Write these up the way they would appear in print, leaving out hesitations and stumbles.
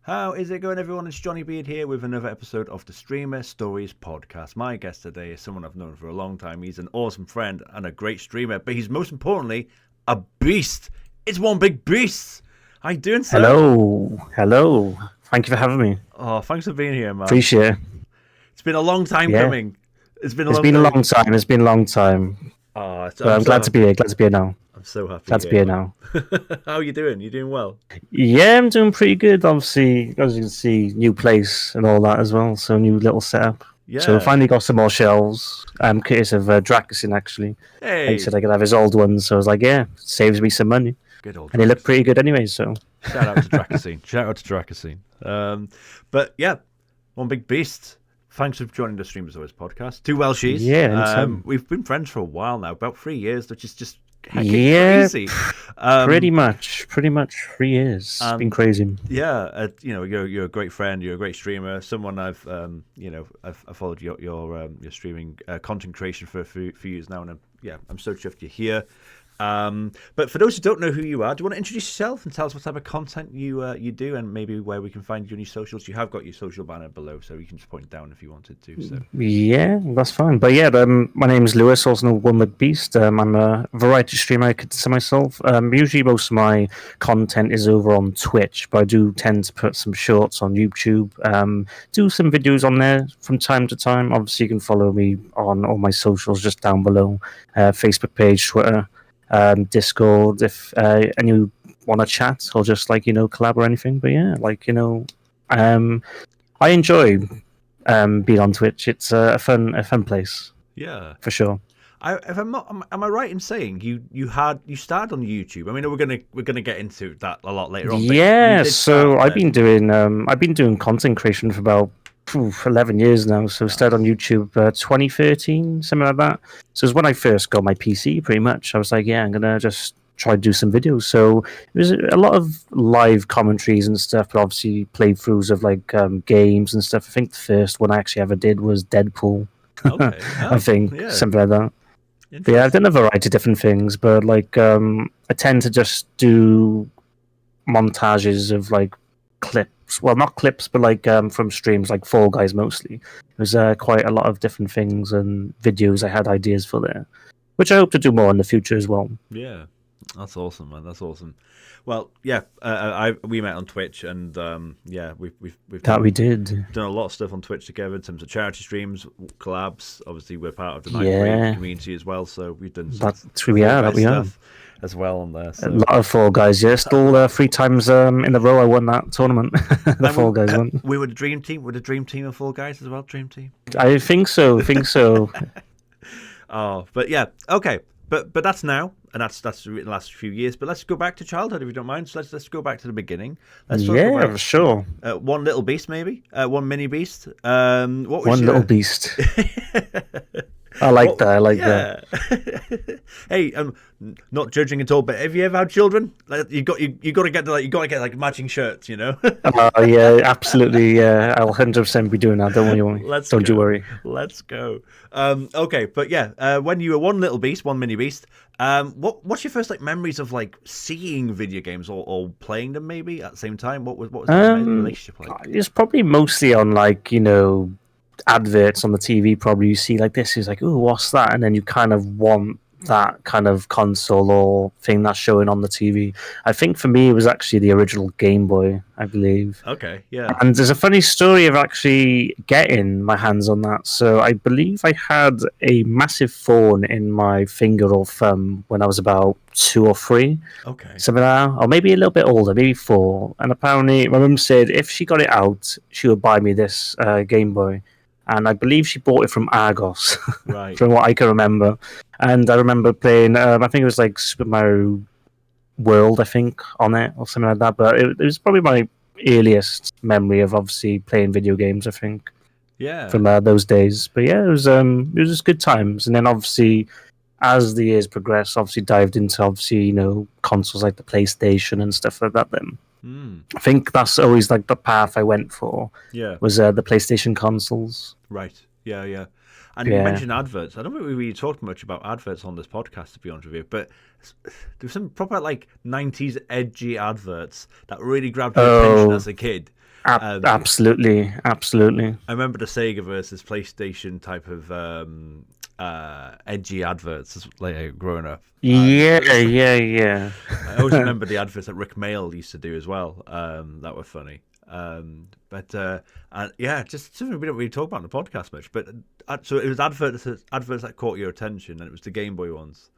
How is it going, everyone? It's Johnny Beard here with another episode of the Streamer Stories podcast. My guest today is someone I've known for a long time. He's an awesome friend and a great streamer, but he's most importantly a beast. It's OneBigBeast. How you doing, sir? Hello. Thank you for having me. Oh, thanks for being here, man. Appreciate it. It's been a long time coming. It's been a long time. Oh, I'm glad to be here. Glad to be here now. I'm so happy. Glad to be here now. How are you doing? You doing well? Yeah, I'm doing pretty good. Obviously, as you can see, new place and all that as well. So new little setup. Yeah. So finally got some more shelves. Case of Dracusin actually. Hey. He said I could have his old ones, so I was like, yeah, saves me some money. Good old. And they look pretty good anyway. So shout out to Dracusin. But yeah, OneBigBeast. Thanks for joining the Streamers Always podcast. Two Welshies. Yeah, we've been friends for a while now, about 3 years, which is just crazy. Pretty much 3 years. It's been crazy. Yeah, you're a great friend. You're a great streamer. Someone I've followed your streaming content creation for a few years now, and I'm so chuffed you're here. But for those who don't know who you are, do you want to introduce yourself and tell us what type of content you do, and maybe where we can find you on your socials? You have got your social banner below, so you can just point it down if you wanted to. So yeah, that's fine. But yeah, my name is Lewis, also known as OneBigBeast. I'm a variety streamer, I could say myself. Usually most of my content is over on Twitch, but I do tend to put some shorts on YouTube. Do some videos on there from time to time. Obviously, you can follow me on all my socials just down below. Facebook page, Twitter. Discord if and you want to chat or just collab or anything. But yeah, I enjoy being on Twitch. It's a fun place. Yeah, for sure. Am I right in saying you started on YouTube? I mean, we're gonna get into that a lot later on. Yeah, so I've been doing content creation for about 11 years now. So started on YouTube 2013, something like that. So it was when I first got my PC, pretty much. I was like, yeah, I'm going to just try to do some videos. So it was a lot of live commentaries and stuff, but obviously playthroughs of games and stuff. I think the first one I actually ever did was Deadpool. Okay. I think, something like that. But yeah, I've done a variety of different things, but I tend to just do montages of clips. Well, not clips, but from streams like Fall Guys mostly. There's quite a lot of different things and videos I had ideas for there, which I hope to do more in the future as well. Yeah, that's awesome, man. That's awesome. Well, yeah, we met on Twitch, and we've done a lot of stuff on Twitch together in terms of charity streams, collabs. Obviously, we're part of the Night community as well, so we've done stuff as well on there. So. A lot of Fall Guys, yeah. Still 3 times in a row I won that tournament. Fall Guys one. We were the dream team. We're the dream team of Fall Guys as well. Dream team. I think so. Oh, but yeah, okay. But that's now, and that's the last few years. But let's go back to childhood, if you don't mind. So let's go back to the beginning. Let's talk about, sure. One little beast, maybe. One mini beast. What was one little beast. I like that. Hey, not judging at all, but have you ever had children? You got to get matching shirts, yeah, absolutely. Yeah, I'll 100% be doing that. Don't you worry. Let's go. Okay, but yeah, when you were one little beast, one mini beast, what's your first memories of seeing video games or playing them maybe at the same time? What was the relationship like? It's probably mostly on adverts on the TV. Probably you see this is oh, what's that, and then you kind of want that kind of console or thing that's showing on the TV. I think for me it was actually the original Game Boy, I believe. Okay, yeah. And there's a funny story of actually getting my hands on that. So I believe I had a massive thorn in my finger or thumb when I was about 2 or 3. Okay. Something like that, or maybe a little bit older, maybe 4. And apparently my mum said if she got it out, she would buy me this Game Boy. And I believe she bought it from Argos, right? From what I can remember. And I remember playing, I think it was Super Mario World, I think, on it, or something like that. But it was probably my earliest memory of obviously playing video games, I think. Yeah. From those days. But yeah, it was just good times. And then obviously, as the years progressed, obviously dived into consoles like the PlayStation and stuff like that then. I think that's always the path I went for. Yeah, was the PlayStation consoles. Right. Yeah. And you mentioned adverts. I don't think we really talked much about adverts on this podcast, to be honest with you. But there's some proper 90s edgy adverts that really grabbed your attention as a kid. Absolutely, absolutely. I remember the Sega versus PlayStation type of edgy adverts later growing up. Yeah, yeah, yeah. I always remember the adverts that Rick Mail used to do as well. That were funny. Yeah, just something we don't really talk about on the podcast much. But so it was adverts that caught your attention, and it was the Game Boy ones.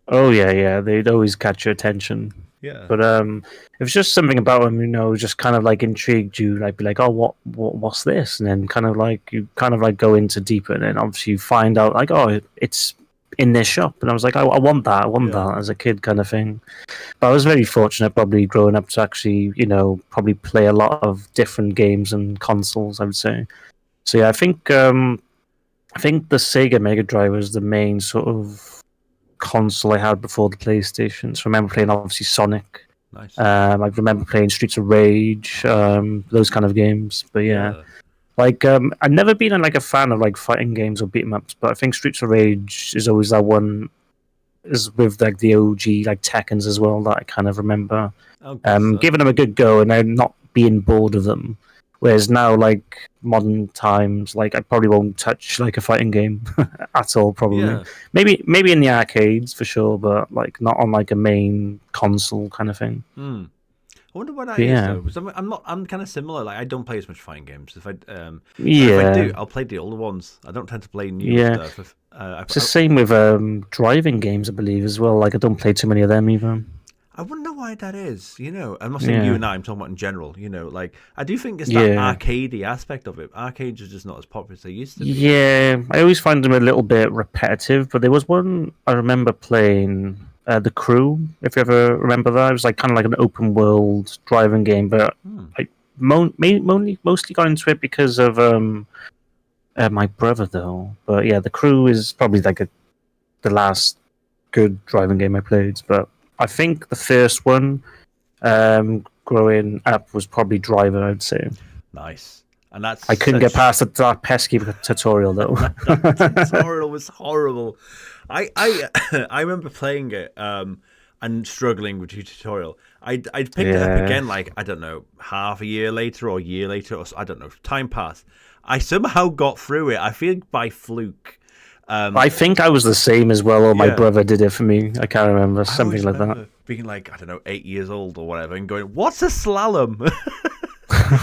Oh yeah, yeah. They'd always catch your attention. Yeah. But it was just something about them, just kind of like intrigued you. Like, be like, oh, what's this? And then kind of like you kind of like go into deeper, and then obviously you find out like, oh, it's in this shop, and I was like, I want that, I want that as a kid, kind of thing. But I was very fortunate, probably growing up, to actually, probably play a lot of different games and consoles. I would say. So yeah, I think the Sega Mega Drive was the main sort of console I had before the PlayStation. So I remember playing obviously Sonic. Nice. I remember playing Streets of Rage, those kind of games. But yeah. Like I've never been like a fan of like fighting games or beat 'em ups, but I think Streets of Rage is always that one, is with like the OG like Tekkens as well, that I kind of remember giving them a good go and then not being bored of them. Whereas now, like modern times, like I probably won't touch like a fighting game at all. Probably, Yeah. maybe in the arcades for sure, but like not on like a main console kind of thing. I wonder what that But is yeah. though. 'Cause I'm kind of similar. Like I don't play as much fighting games. If I Yeah. do, I'll play the older ones. I don't tend to play new Yeah. stuff. It's the same with driving games, I believe, as well. Like I don't play too many of them either. I wonder why that is. I'm not saying you Yeah. and I'm talking about in general. Like I do think it's that Yeah. arcadey aspect of it. Arcades are just not as popular as they used to be. Yeah, I always find them a little bit repetitive, but there was one I remember playing, The Crew, if you ever remember that. It was like kind of like an open world driving game, but I mostly got into it because of my brother, though. But yeah, The Crew is probably like the last good driving game I played. But I think the first one, growing up, was probably Driver, I'd say. Nice. And that's I couldn't get past that pesky tutorial though. that tutorial was horrible. I remember playing it and struggling with the tutorial. I'd picked it up again, like I don't know, half a year later or a year later, or I don't know. Time passed. I somehow got through it. I feel by fluke. I think I was the same as well, or my brother did it for me. I can't remember, something like that. Being like, I don't know, 8 years old or whatever, and going, "What's a slalom?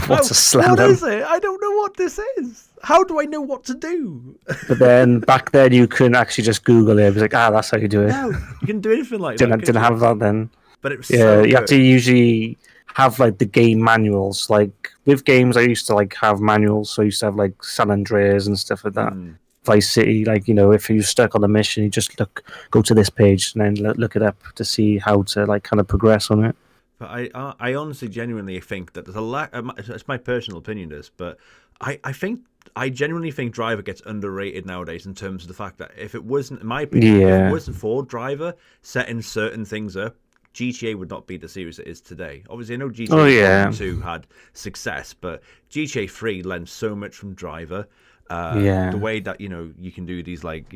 What's a slalom? What is it? I don't know what this is. How do I know what to do?" But then back then, you couldn't actually just Google it. It was like, that's how you do it. No, you can do anything like didn't, that. Didn't have that then. But it was you have to usually have like the game manuals. Like with games, I used to like have manuals. So I used to have like San Andreas and stuff like that. Vice City, like if you're stuck on a mission, you just go to this page and then look it up to see how to like kind of progress on it. But I honestly, genuinely think that there's a lack. It's my personal opinion, this, but I genuinely think Driver gets underrated nowadays in terms of the fact that if it wasn't, in my opinion, if it wasn't for Driver setting certain things up, GTA would not be the series it is today. Obviously, I know GTA 2 had success, but GTA 3 lends so much from Driver. The way that you can do these like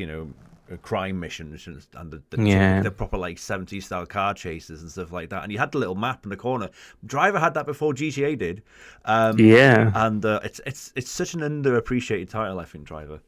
crime missions and the proper like 70s style car chases and stuff like that, and you had the little map in the corner. Driver had that before GTA did. And it's such an underappreciated title, I think. Driver.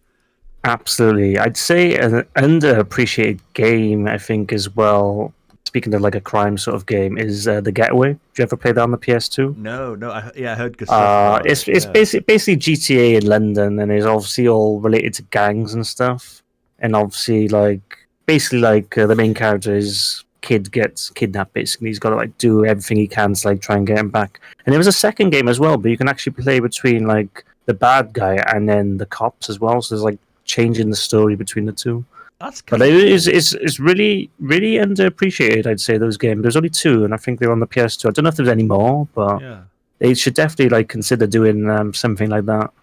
Absolutely, I'd say an underappreciated game, I think, as well. Speaking of like a crime sort of game, is The Getaway. Did you ever play that on the PS2? No. I heard good stuff. It's basically GTA in London, and it's obviously all related to gangs and stuff. And obviously, the main character is kid gets kidnapped. Basically, he's got to like do everything he can to like try and get him back. And there was a second game as well, but you can actually play between like the bad guy and then the cops as well. So there's like changing the story between the two. That's cool. But it's really, really underappreciated, I'd say, those games. There's only two, and I think they're on the PS2. I don't know if there's any more, but they should definitely like consider doing something like that.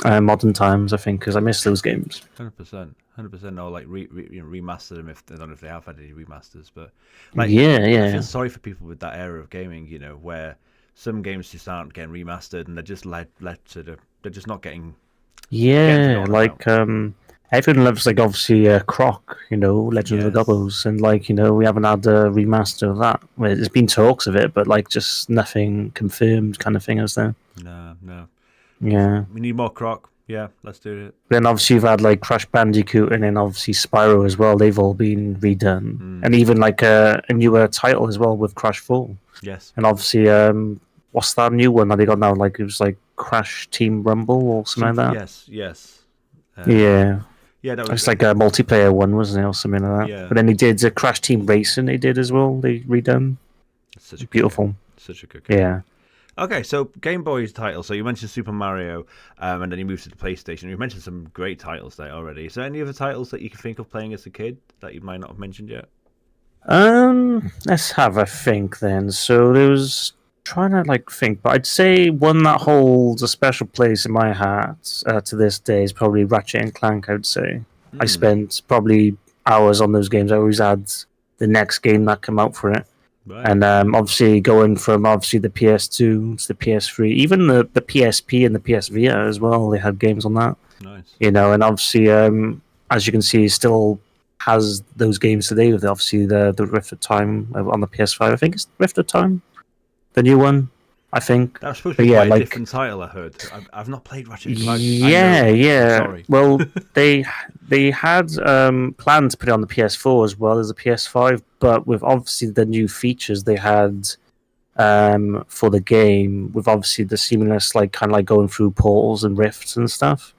Modern times, I think, because I miss those games. 100%. No, like remaster them if I don't know if they have had any remasters, but like I feel sorry for people with that era of gaming, where some games just aren't getting remastered and they're just they're just not getting. Yeah, like everyone loves like obviously Croc, Legend of the Yes. Gobbos, and like we haven't had a remaster of that. Well, there's been talks of it, but like just nothing confirmed, kind of thing, is there? No, no. Yeah. We need more Croc. Yeah, let's do it. Then obviously you've had like Crash Bandicoot, and then obviously Spyro as well. They've all been redone, and even like a newer title as well with Crash 4. Yes. And obviously, what's that new one that they got now? Like it was like Crash Team Rumble or something like that. Yes, yes. Yeah. Yeah, that was It's like a multiplayer one, wasn't it, or something like that? Yeah. But then they did a Crash Team Racing. They did as well. They redone. such a good Beautiful. game. Such a good game. Yeah. Okay, so Game Boy's title. So you mentioned Super Mario, and then you moved to the PlayStation. You mentioned some great titles there already. Is there any other titles that you can think of playing as a kid that you might not have mentioned yet? Let's have a think then. So there was trying to like think, but I'd say one that holds a special place in my heart to this day is probably Ratchet and Clank. I would say I spent probably hours on those games. I always had the next game that came out for it. Right. And obviously going from obviously the PS2 to the PS3, even the PSP and the PS Vita as well, they had games on that. Nice. And obviously, as you can see, it still has those games today with obviously the Rift of Time on the PS5. I think it's Rift of Time, the new one. I think That was supposed to be quite a different title. I heard. I've not played Ratchet and Clank. Yeah. Sorry. Well, they had planned to put it on the PS4 as well as the PS5, but with obviously the new features they had for the game, with obviously the seamless like kind of like going through portals and rifts and stuff,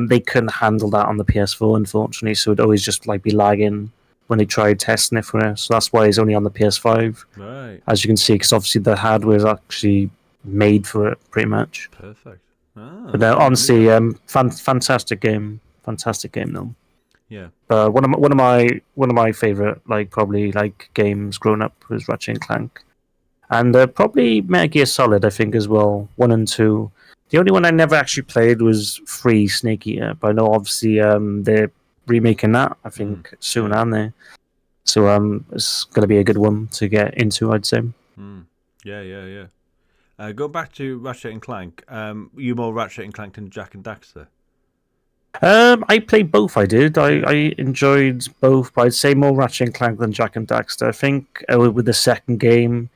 they couldn't handle that on the PS4, unfortunately. So it'd always just like be lagging when they tried testing it for it. So that's why it's only on the PS5. Right. As you can see, because obviously the hardware is actually made for it, pretty much. Perfect. But honestly, fantastic game, though. Yeah. One of my favorite probably games growing up was Ratchet and Clank, and probably Metal Gear Solid. I think as well, 1 and 2. The only one I never actually played was 3 Snake Eater, but I know obviously they're remaking that. I think soon, aren't they? So it's going to be a good one to get into, I'd say. Yeah. Go back to Ratchet and Clank. You more Ratchet and Clank than Jack and Daxter? I played both. I did. I enjoyed both, but I'd say more Ratchet and Clank than Jack and Daxter. I think with the second game,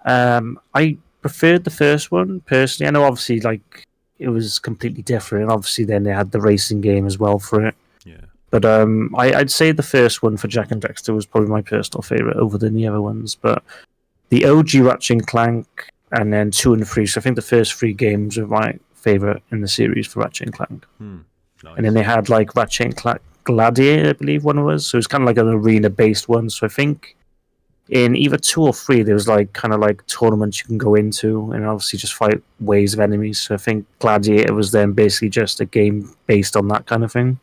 I preferred the first one personally. I know obviously it was completely different, and obviously then they had the racing game as well for it. Yeah. But I'd say the first one for Jack and Daxter was probably my personal favorite over the other ones. But the OG Ratchet and Clank, and then 2 and 3. So I think the first 3 games were my favorite in the series for Ratchet and Clank. Nice. And then they had Ratchet and Clank Gladiator, I believe one was. So it was kind of like an arena-based one. So I think in either 2 or 3, there was kind of tournaments you can go into, and obviously just fight waves of enemies. So I think Gladiator was then basically just a game based on that kind of thing,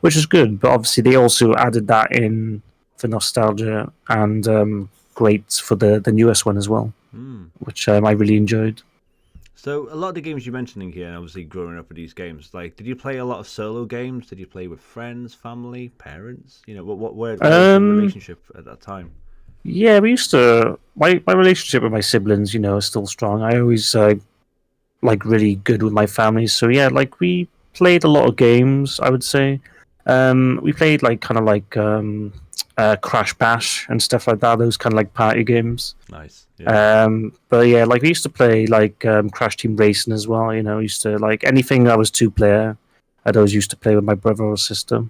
which is good. But obviously they also added that in for nostalgia and great for the newest one as well, which I really enjoyed. So a lot of the games you're mentioning here, and obviously growing up with these games, did you play a lot of solo games? Did you play with friends, family, parents? What was the relationship at that time? Yeah, we used to. My relationship with my siblings, is still strong. I always really good with my family. So yeah, we played a lot of games, I would say. We played Crash Bash and stuff like that. Those kind of party games. Nice. Yeah. But yeah, we used to play Crash Team Racing as well. Used to anything that was 2-player. I'd always used to play with my brother or sister.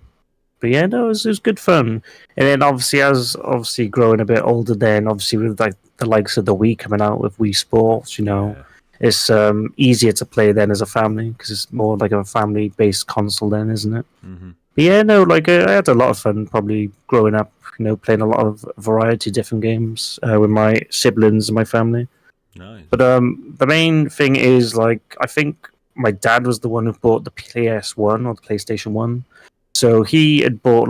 But yeah, no, it was good fun. And then obviously growing a bit older, then obviously with the likes of the Wii coming out with Wii Sports, it's easier to play then as a family because it's more like a family-based console then, isn't it? Mm-hmm. But yeah, no, I had a lot of fun probably growing up, playing a lot of variety of different games with my siblings and my family. Nice. But the main thing is I think my dad was the one who bought the PS1 or the PlayStation 1. So he had bought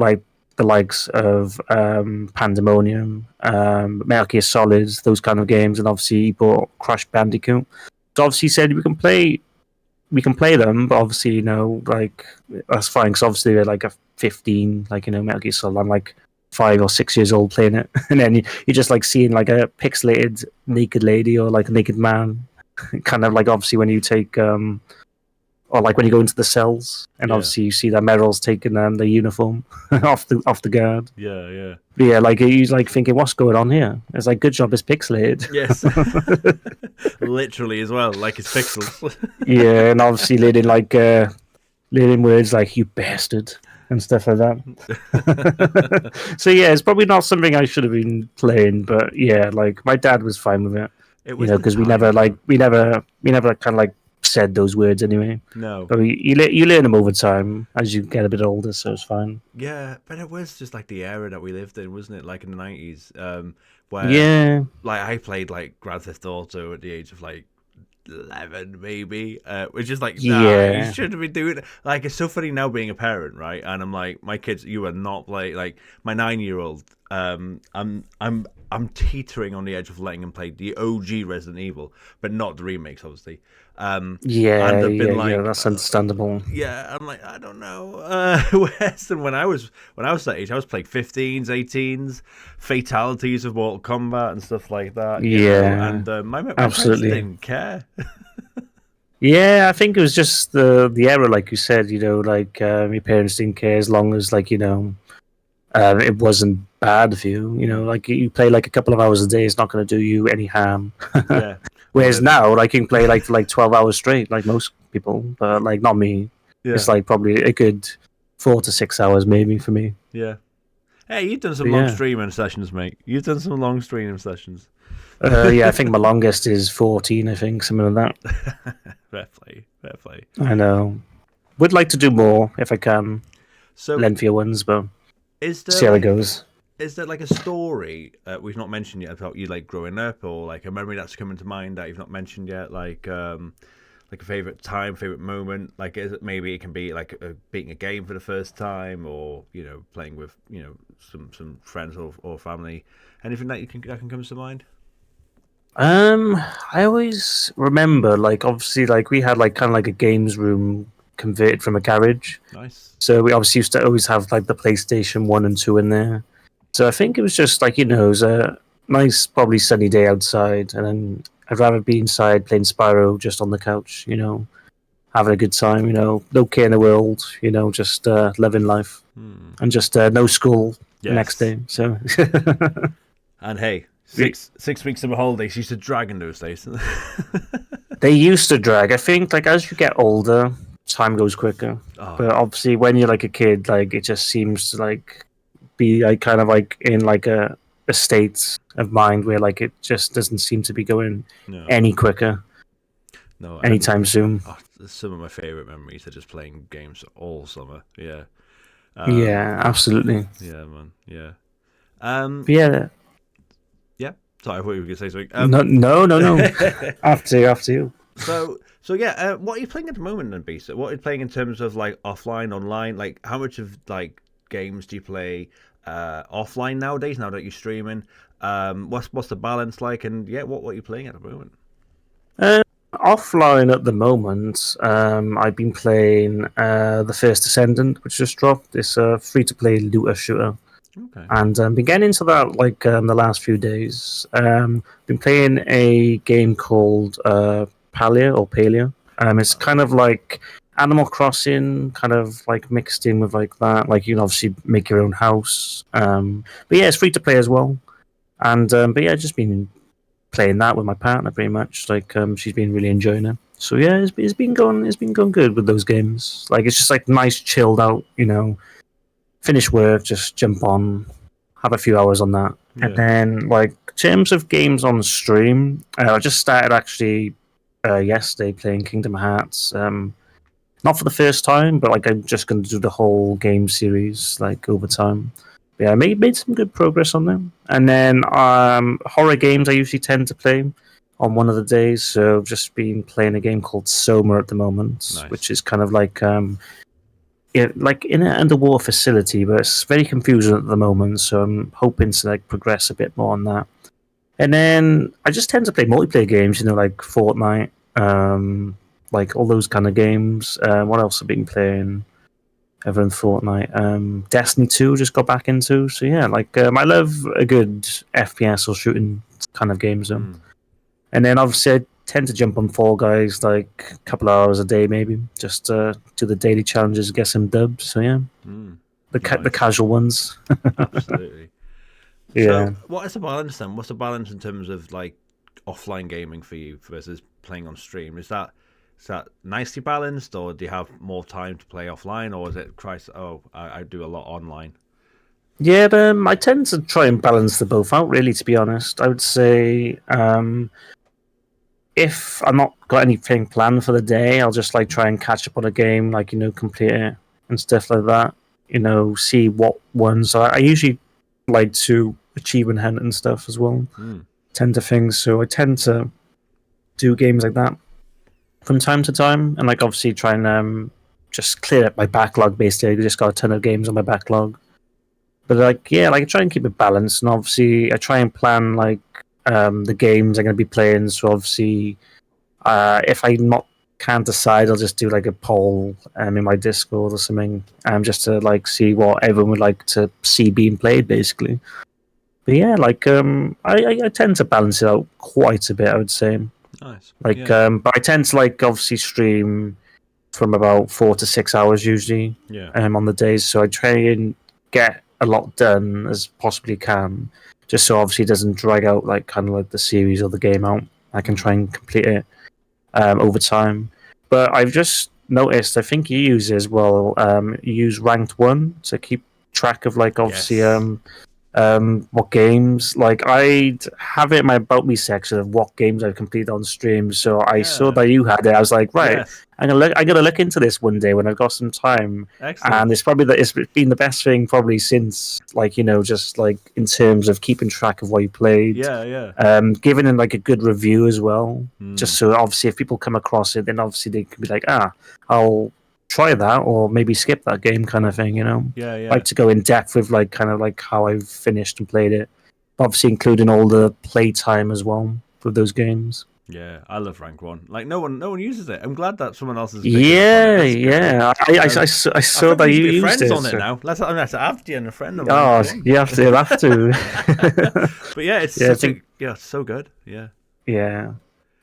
the likes of Pandemonium, Metal Gear Solid, those kind of games, and obviously he bought Crash Bandicoot. So obviously he said we can play them, but obviously that's fine because obviously they're a 15, Metal Gear Solid. I'm 5 or 6 years old playing it, and then you're just seeing a pixelated naked lady or a naked man, kind of obviously when you take or like when you go into the cells, and Yeah. obviously you see that Meryl's taking the uniform off the guard. Yeah. But yeah, like he's like thinking, what's going on here? It's like, good job, it's pixelated. Yes. Literally as well, like it's pixels. Yeah, and obviously leading words like "you bastard" and stuff like that. So yeah, it's probably not something I should have been playing, but yeah, like my dad was fine with it, It you was know, the because we time, never kind of like said those words anyway. no. But you learn them over time as you get a bit older, so it's fine. Yeah, but it was just like the era that we lived in, wasn't it? Like in the 90s, where Yeah, like I played like Grand Theft Auto at the age of like 11 maybe, which is like, nah, you yeah, shouldn't be doing it. Like, it's so funny now being a parent, right? And I'm like, my kids, you are not like my 9-year-old. I'm teetering on the edge of letting him play the OG Resident Evil, but not the remakes, obviously. And I've been yeah. like, That's understandable. yeah, I'm like, I don't know. Whereas when I was that age, I was playing 15s, 18s, fatalities of Mortal Kombat and stuff like that. You know? Yeah, And my parents absolutely. didn't care. Yeah, I think it was just the era, like you said. You know, like your parents didn't care as long as like it wasn't bad for you. You know, like you play like a couple of hours a day, it's not going to do you any harm. Yeah. Whereas now, like you can play like for like 12 hours straight, like most people, but like not me. Yeah. It's like probably a good 4 to 6 hours maybe for me. Yeah. Hey, you've done some But long yeah, streaming sessions, mate. You've done some long streaming sessions. yeah. I think my longest is 14. I think something like that. Fair play. Fair play. I know. Would like to do more if I can, So, lengthier ones, but is there see how it like goes. is there like a story we've not mentioned yet about you like growing up, or like a memory that's coming to mind that you've not mentioned yet, like a favorite time, favorite moment? Like, is it maybe it can be like beating a game for the first time, or playing with some friends or family. Anything that that can come to mind? I always remember, like, obviously, like we had like kind of like a games room converted from a garage, Nice. so we obviously used to always have like the PlayStation 1 and 2 in there. So I think it was just like it was a nice, probably sunny day outside, and then I'd rather be inside playing Spyro just on the couch, having a good time, no care in the world, just living life, and just no school the next Yes. day. So And hey, six weeks of holidays used to drag in those days. they used to drag. I think like as you get older, time goes quicker. Oh, But obviously, when you're like a kid, like it just seems to like be like kind of like in like a state of mind where like it just doesn't seem to be going no, any quicker no. anytime soon. Some of my favorite memories are just playing games all summer. Yeah. Yeah, absolutely. Yeah, man. Yeah. But yeah, Yeah. Sorry, I thought you were going to say something. no. After you. So yeah. What are you playing at the moment, then, Beast? What are you playing in terms of like offline, online? Like, how much of like games do you play offline nowadays? Now that you're streaming, what's the balance like? And yeah, what are you playing at the moment? Offline at the moment, I've been playing The First Descendant, which just dropped. It's a free-to-play looter shooter. Okay. And been getting into that like the last few days. Been playing a game called Palia. It's kind of like Animal Crossing, kind of like mixed in with like that. Like you can obviously make your own house. But yeah, it's free to play as well. And but yeah, just been playing that with my partner pretty much. Like she's been really enjoying it. So yeah, it's been going good with those games. Like it's just like nice, chilled out. Finish work, just jump on, have a few hours on that. Yeah. And then, like, in terms of games on stream, I just started actually yesterday playing Kingdom Hearts. Not for the first time, but like I'm just going to do the whole game series like over time. But yeah, I made some good progress on them. And then horror games I usually tend to play on one of the days. So I've just been playing a game called Soma at the moment, Nice. which is kind of like like in an underwater facility, but it's very confusing at the moment. So I'm hoping to like progress a bit more on that. And then I just tend to play multiplayer games, like Fortnite, like all those kind of games. What else have I been playing? Other than Fortnite, Destiny 2 just got back into. So yeah, like I love a good FPS or shooting kind of games. And then obviously I tend to jump on Fall Guys like a couple of hours a day, maybe just do the daily challenges, get some dubs. So yeah, the Nice. casual ones. Absolutely. Yeah. So, what is the balance then? What's the balance in terms of like offline gaming for you versus playing on stream? Is that nicely balanced, or do you have more time to play offline, or is it Christ? Oh, I do a lot online. Yeah, I tend to try and balance the both out. Really, to be honest, I would say if I'm not got anything planned for the day, I'll just like try and catch up on a game, like complete it and stuff like that. See what ones. I usually like to achievement hunt and stuff as well. Tend to things, so I tend to do games like that from time to time, and like obviously try and just clear up my backlog. Basically, I just got a ton of games on my backlog. But like yeah, like I try and keep it balanced, and obviously I try and plan like the games I'm going to be playing. So obviously, if I not can't decide, I'll just do like a poll in my Discord or something, just to like see what everyone would like to see being played, basically. But yeah, like I tend to balance it out quite a bit, I would say. Nice. Like, but I tend to like obviously stream from about 4 to 6 hours usually. Yeah. On the days, so I try and get a lot done as possibly can, just so obviously it doesn't drag out like kind of like the series or the game out. I can try and complete it over time. But I've just noticed, I think you use it as well. You use ranked one to keep track of like obviously Yes. what games. Like I'd have it in my about me section of what games I've completed on stream. So I saw that you had it. I was like, right, Yes. I'm gonna look into this one day when I've got some time. Excellent. And it's been the best thing probably since like just like in terms of keeping track of what you played. Yeah. Giving it like a good review as well. Just so obviously if people come across it, then obviously they can be like, I'll try that or maybe skip that game kind of thing. Yeah. Like to go in depth with like kind of like how I've finished and played it. Obviously including all the play time as well for those games. Yeah, I love rank one. Like no one uses it. I'm glad that someone else is picking Yeah, up on it. yeah. I saw that you used friends it. on it now. Let's add you and a friend. Oh, you have to. But yeah, it's so good. Yeah. Yeah.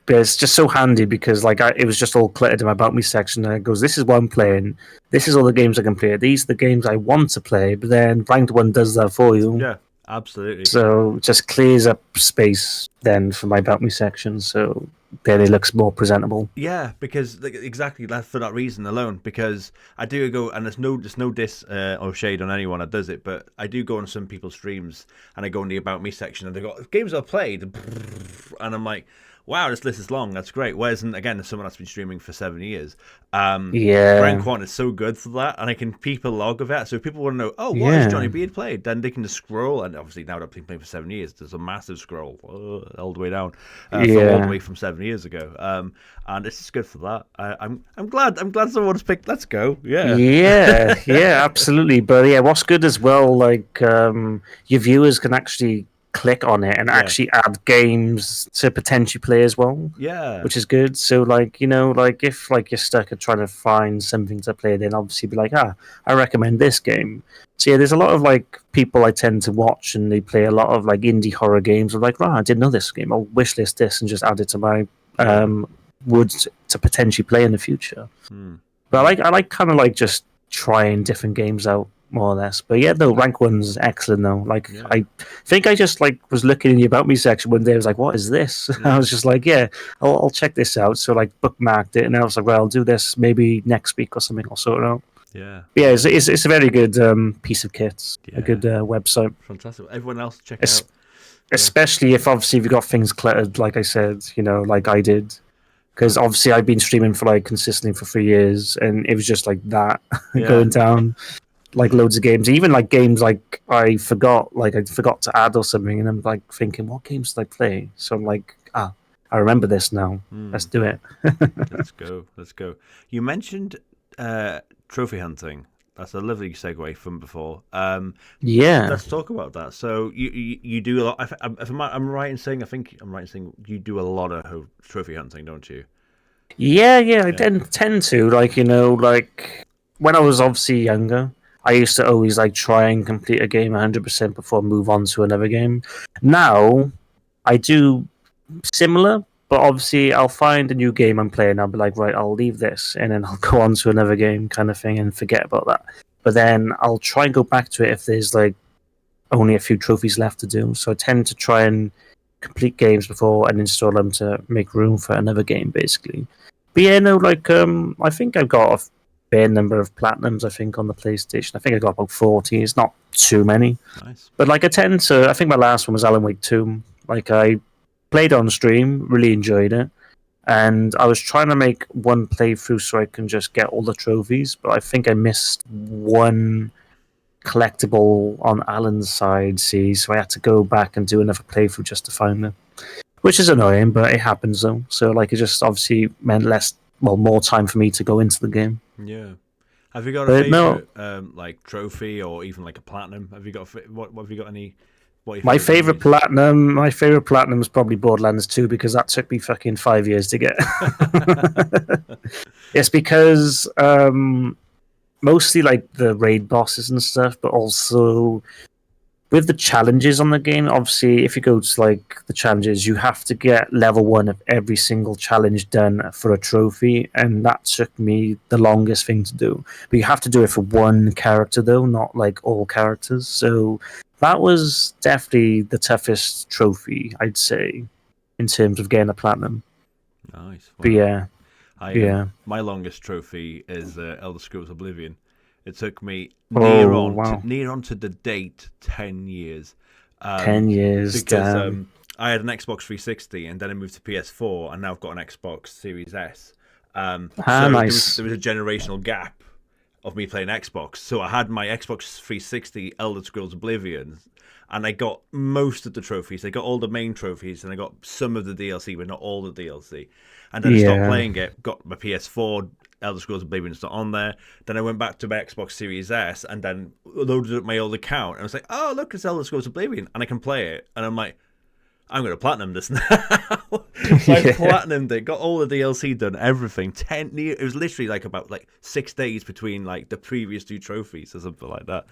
But it's just so handy because like it was just all cluttered in my about me section and it goes, this is what I'm playing, this is all the games I can play, these are the games I want to play, but then ranked one does that for you. Yeah, absolutely. So it just clears up space then for my about me section, so then it looks more presentable. Yeah, because exactly for that reason alone. Because I do go, and there's no diss or shade on anyone that does it, but I do go on some people's streams and I go in the about me section and they got games I've played, and I'm like, wow, this list is long. That's great. Whereas, again, as someone that's been streaming for 7 years, Rank 1 is so good for that, and I can keep a log of it. So if people want to know, what has Johnny Beard played, then they can just scroll. And obviously, now that I've been playing for 7 years, there's a massive scroll all the way down, all the way from 7 years ago. And it's just good for that. I'm glad someone's picked. Let's go. Yeah, absolutely. But yeah, what's good as well, like your viewers can actually click on it and actually add games to potentially play as well. Yeah, which is good. So like like if like you're stuck at trying to find something to play, then obviously be like, I recommend this game. So yeah, there's a lot of like people I tend to watch and they play a lot of like indie horror games. I'm like, I didn't know this game. I'll wishlist this and just add it to my woods to potentially play in the future. But I like kind of like just trying different games out more or less. But yeah, no, rank one's excellent though. Like I think I just like was looking in the about me section one day. I was like, what is this? I was just like, I'll check this out. So like bookmarked it, and I was like, well, I'll do this maybe next week or something. I'll sort it out. Yeah. But yeah, it's a very good piece of kit. A good website. Fantastic. Everyone else check it out. Especially if obviously you've got things cluttered, like I said, like I did. Because obviously I've been streaming for like consistently for 3 years, and it was just like that going down. Like loads of games, even like games like I forgot to add or something, and I'm like thinking, what games did I play? So I'm like, I remember this now. Let's do it. Let's go. You mentioned trophy hunting. That's a lovely segue from before. Let's talk about that. So you do a lot. If I'm right in saying, you do a lot of trophy hunting, don't you? Yeah. I tend to like when I was obviously younger. I used to always like try and complete a game 100% before I move on to another game. Now, I do similar, But obviously, I'll find a new game I'm playing. I'll be like, right, I'll leave this, and then I'll go on to another game, kind of thing, and forget about that. But then I'll try and go back to it if there's like only a few trophies left to do. So I tend to try and complete games before and install them to make room for another game, basically. But yeah, no, like I think I've got a fair number of platinums. I think on the PlayStation, I think I got about 40. It's not too many. Nice. But like I tend to, I think my last one was Alan Wake 2. Like I played on stream, really enjoyed it, and I was trying to make one playthrough so I can just get all the trophies, but I think I missed one collectible on Alan's side, see, so I had to go back and do another playthrough just to find them, which is annoying, but it happens though. So like it just obviously meant more time for me to go into the game. Yeah. Have you got a favorite like trophy or even like a platinum? Have you got what have you got any? My favorite platinum is probably Borderlands 2 because that took me fucking 5 years to get. It's because mostly like the raid bosses and stuff, but also with the challenges on the game. Obviously, if you go to like the challenges, you have to get level 1 of every single challenge done for a trophy, and that took me the longest thing to do. But you have to do it for one character though, not like all characters. So that was definitely the toughest trophy, I'd say, in terms of getting a platinum. Nice. Wow. But yeah. My longest trophy is Elder Scrolls Oblivion. It took me near on to the date 10 years. 10 years, because I had an Xbox 360 and then I moved to PS4 and now I've got an Xbox Series S. Nice. There was a generational gap of me playing Xbox. So I had my Xbox 360 Elder Scrolls Oblivion, and I got most of the trophies. I got all the main trophies, and I got some of the DLC, but not all the DLC. And then I stopped playing it, got my PS4, Elder Scrolls Oblivion's not on there. Then I went back to my Xbox Series S, and then loaded up my old account, and I was like, oh, look, it's Elder Scrolls Oblivion, and I can play it. And I'm like, I'm going to platinum this now. So I platinumed it, got all the DLC done, everything. It was literally like about 6 days between like the previous 2 trophies or something like that.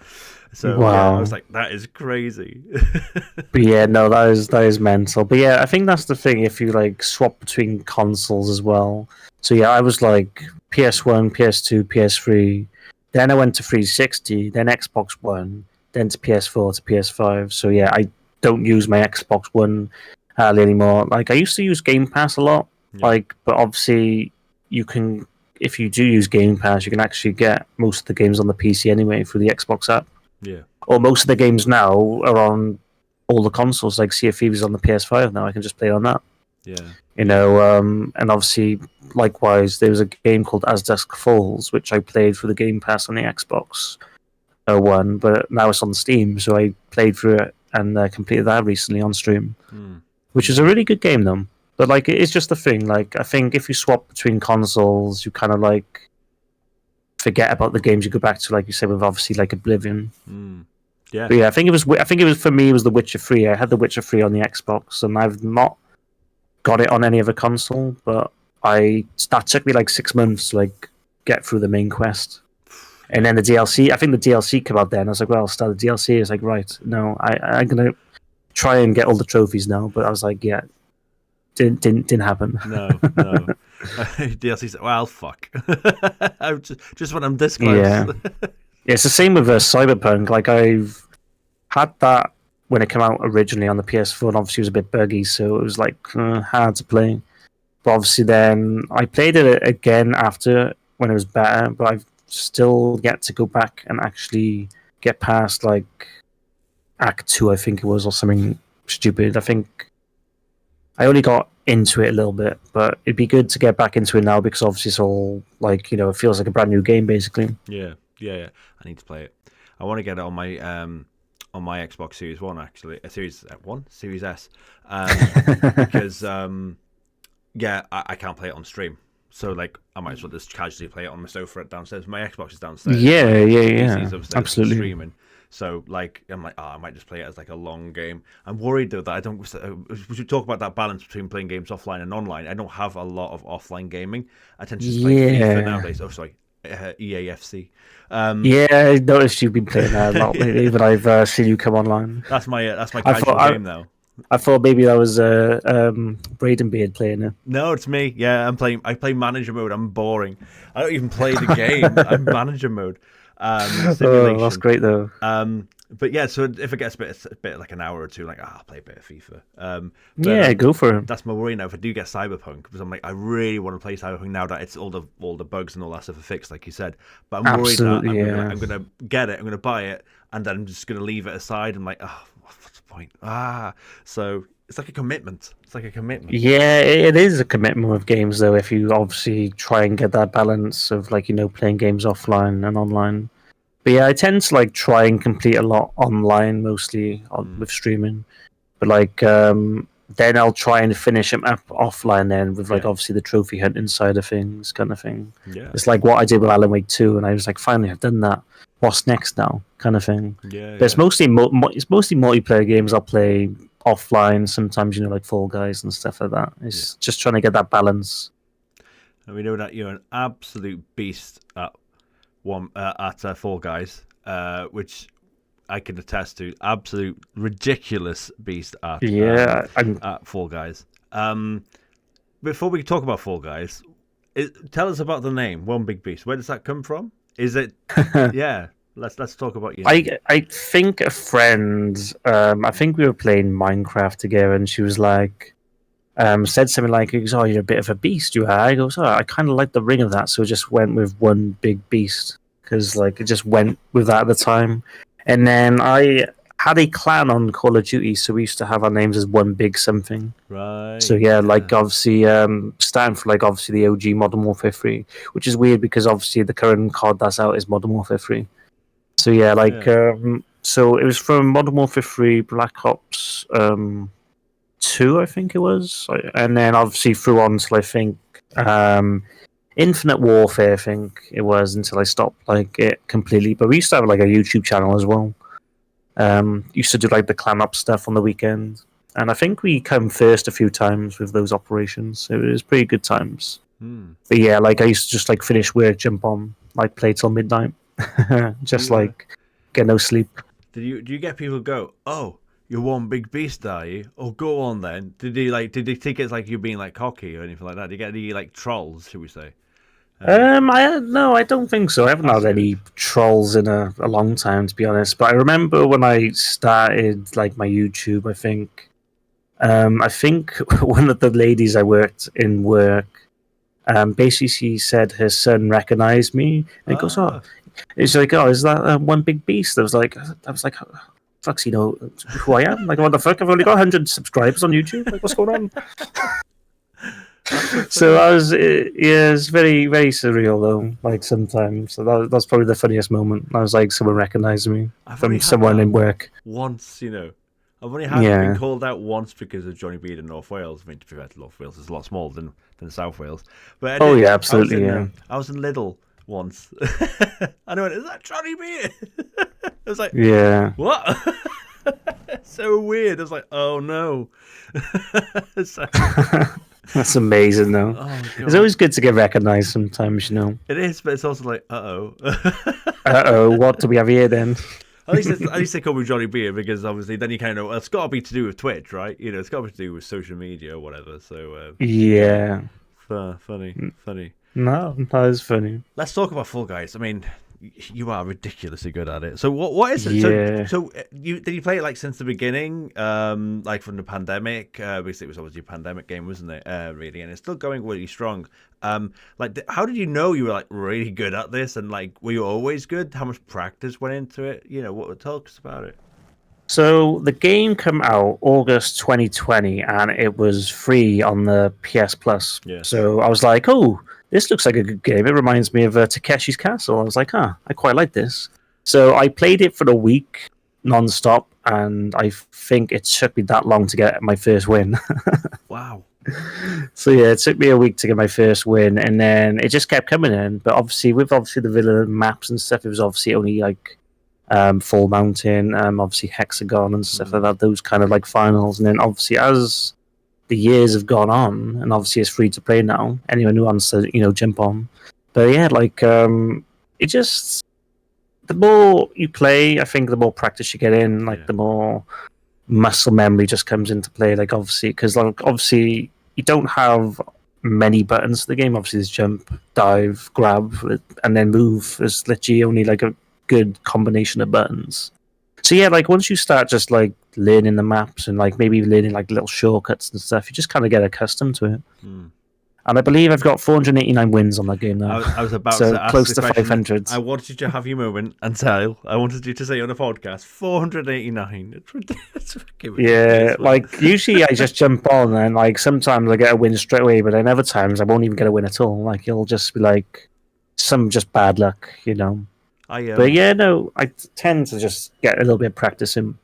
So yeah, I was like, that is crazy. But yeah, no, that is mental. But yeah, I think that's the thing. If you like swap between consoles as well. So yeah, I was like PS1, PS2, PS3. Then I went to 360, then Xbox One, then to PS4 to PS5. So yeah, I don't use my Xbox One hardly anymore. Like I used to use Game Pass a lot, but obviously you can, if you do use Game Pass, you can actually get most of the games on the PC anyway through the Xbox app. Yeah. Or most of the games now are on all the consoles. Like Sea of Thieves is on the PS5 now. I can just play on that. Yeah. You know, and obviously, likewise, there was a game called As Dusk Falls, which I played through the Game Pass on the Xbox One, but now it's on Steam, so I played through it and completed that recently on stream, which is a really good game, though. But like, it's just a thing. Like, I think if you swap between consoles, you kind of like forget about the games you go back to, like you said, with obviously like Oblivion. Yeah, but yeah. I think it was for me. It was The Witcher 3. I had The Witcher 3 on the Xbox, and I've not got it on any other console. But that took me like 6 months to like get through the main quest. And then the DLC, I think the DLC came out then. I was like, well, I'll start the DLC. It's like, right, no, I'm going to try and get all the trophies now. But I was like, yeah, didn't happen. No. DLC's, well, fuck. just when I'm this close. Yeah. It's the same with Cyberpunk. Like, I've had that when it came out originally on the PS4, and obviously it was a bit buggy, so it was like hard to play. But obviously then I played it again after when it was better, but I've still yet to go back and actually get past like Act 2, I think it was, or something stupid. I think I only got into it a little bit, but it'd be good to get back into it now because obviously it's all like, you know, it feels like a brand new game basically. Yeah. I need to play it. I want to get it on my Xbox Series One, actually, Series S, because I can't play it on stream. So like I might as well just casually play it on my sofa downstairs. My Xbox is downstairs. Yeah, absolutely streaming. So like I'm like, I might just play it as like a long game. I'm worried though that I don't. We should talk about that balance between playing games offline and online. I don't have a lot of offline gaming. I tend to just play FIFA nowadays. Oh, sorry. EAFC. Yeah, I noticed you've been playing that a lot lately, but I've seen you come online. That's my casual game though. I thought maybe that was Braden Beard playing it. No, it's me. Yeah, I play manager mode. I'm boring. I don't even play the game. I'm manager mode. Oh, that's Simulation. great though. But yeah, so if it gets a bit like an hour or two, like I'll play a bit of FIFA. But Yeah, go for it. that's my worry now. If I do get Cyberpunk, because I'm like, I really want to play Cyberpunk now that it's all the bugs and all that stuff are fixed, like you said. But I'm worried that I'm gonna get it, I'm gonna buy it, and then I'm just gonna leave it aside. I'm like, oh, what's the point? So it's like a commitment. It's like a commitment. Yeah, it is a commitment with games though. If you obviously try and get that balance of like playing games offline and online. But yeah, I tend to like try and complete a lot online, mostly with streaming. But like then I'll try and finish them up offline then with like obviously the trophy hunting side of things, kind of thing. Yeah, it's like what I did with Alan Wake 2, and I was like, finally, I've done that. What's next now, kind of thing. Yeah, but it's mostly it's mostly multiplayer games I'll play offline. Sometimes like Fall Guys and stuff like that. It's just trying to get that balance. And we know that you're an absolute beast at Fall Guys, which I can attest to. Absolute ridiculous beast at at Fall Guys. Before we talk about Fall Guys, tell us about the name OneBigBeast. Where does that come from? Is it? Yeah, let's talk about you. I think a friend. I think we were playing Minecraft together, and she was like, said something like, "Oh, you're a bit of a beast, you are." I go, "Oh, I kind of like the ring of that," so I just went with One Big Beast because like it just went with that at the time. And then I had a clan on Call of Duty, so we used to have our names as One Big Something. Right. So yeah, like obviously standing for like obviously the OG Modern Warfare 3, which is weird because obviously the current COD that's out is Modern Warfare 3. So yeah, like so it was from Modern Warfare 3, Black Ops 2, I think it was, and then obviously through on till I think Infinite Warfare, I think it was, until I stopped like it completely. But we used to have like a YouTube channel as well. Used to do like the clan up stuff on the weekend, and I think we come first a few times with those operations. It was pretty good times. But yeah, like I used to just like finish work, jump on, like play till midnight, just like get no sleep. Do you get people go, "Oh, you're One Big Beast, are you? Oh, go on then." Did they think it's like you being like cocky or anything like that? Did you get any like trolls, should we say? I don't think so. I haven't had any trolls in a long time, to be honest. But I remember when I started like my YouTube, I think one of the ladies I worked in work, basically she said her son recognized me, and he goes, "Oh," it's like, "Oh, is that One Big Beast?" I was like, "Fucks, who I am? Like, what the fuck? I've only got 100 subscribers on YouTube. Like, what's going on?" So I was, it's very, very surreal though. Like sometimes, so that's probably the funniest moment. I was like, someone recognized me from someone in work. Once, I've only been called out once because of Johnny Beard in North Wales. I mean, to be fair, North Wales is a lot smaller than South Wales. But absolutely, I was in Lidl once, and I went, "Is that Johnny Beard?" I was like, "What?" So weird. I was like, "Oh no." That's amazing, though. It's always good to get recognized sometimes, It is, but it's also like, uh-oh. What do we have here then? At least they call me Johnny Beard because obviously then you kind of know it's got to be to do with Twitch, right? It's got to be to do with social media or whatever. So yeah, funny. No, that is funny. Let's talk about Fall Guys. I mean, you are ridiculously good at it. So what is it? Yeah. So did you play it like since the beginning? Like from the pandemic? Because it was obviously a pandemic game, wasn't it? Really, and it's still going really strong. How did you know you were like really good at this? And like, were you always good? How much practice went into it? Talk us about it. So the game came out August 2020, and it was free on the PS Plus. Yeah. So I was like, "Oh, this looks like a good game. It reminds me of Takeshi's Castle." I was like, I quite like this. So I played it for a week non-stop, and I think it took me that long to get my first win. Wow. So yeah, it took me a week to get my first win, and then it just kept coming in. But obviously, with the villa maps and stuff, it was obviously only like Full Mountain, obviously Hexagon and stuff like that. Those kind of like finals, and then obviously as the years have gone on, and obviously it's free to play now. Anyone who wants to, jump on. But yeah, like it just, the more you play, I think the more practice you get in. Like the more muscle memory just comes into play. Like obviously, because like obviously you don't have many buttons to the game. Obviously, there's jump, dive, grab, and then move. There's literally only like a good combination of buttons. So yeah, like once you start just like learning the maps and like maybe learning like little shortcuts and stuff, you just kind of get accustomed to it. And I believe I've got 489 wins on that game now. I was about so to ask close the to question. 500. I wanted you to have your moment until I wanted you to say on a podcast 489. It's yeah, like usually I just jump on and like sometimes I get a win straight away, but then other times I won't even get a win at all. Like it'll just be like some just bad luck, you know. But yeah, no, I tend to just get a little bit of practice in.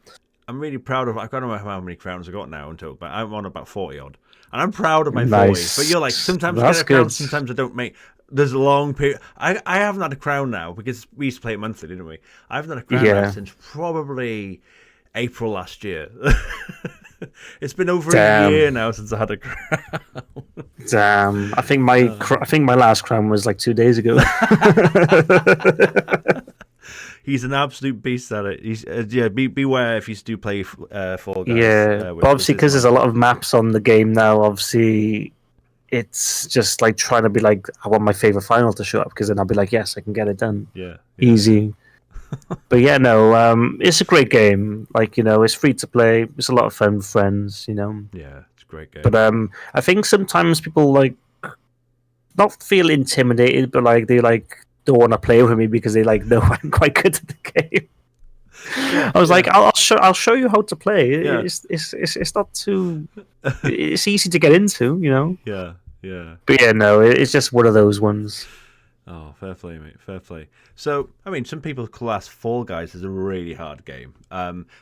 I'm really proud of. I don't know how many crowns I got now until, but I'm on about 40 odd, and I'm proud of my 40. But you're like sometimes I get a crown, sometimes I don't make. There's a long period. I haven't had a crown now because we used to play it monthly, didn't we? I haven't had a crown now since probably April last year. It's been over a year now since I had a crown. Damn, I think my last crown was like 2 days ago. He's an absolute beast at it. He's beware if you do play Fall Guys. Yeah, but obviously because there's a lot of maps on the game now. Obviously, it's just like trying to be like, I want my favorite final to show up because then I'll be like, yes, I can get it done. Yeah. Easy. But yeah, no, it's a great game. Like, you know, it's free to play. It's a lot of fun with friends, you know. Yeah, it's a great game. But I think sometimes people like not feel intimidated, but like they like don't want to play with me because they like know I'm quite good at the game. I was like, I'll show you how to play. Yeah. It's not too. It's easy to get into, you know. Yeah. But yeah, no, it's just one of those ones. Oh, fair play, mate. Fair play. So, I mean, some people class Fall Guys as a really hard game.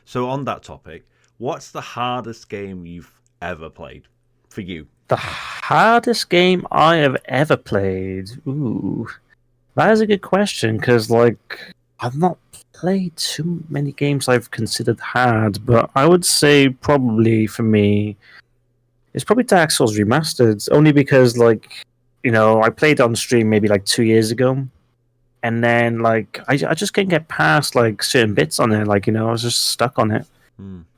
So, on that topic, what's the hardest game you've ever played for you? The hardest game I have ever played? Ooh, that is a good question because, like, I've not played too many games I've considered hard, but I would say probably for me, it's probably Dark Souls Remastered, only because, like, you know, I played on stream maybe like 2 years ago, and then like I just can't get past like certain bits on it. Like, you know, I was just stuck on it.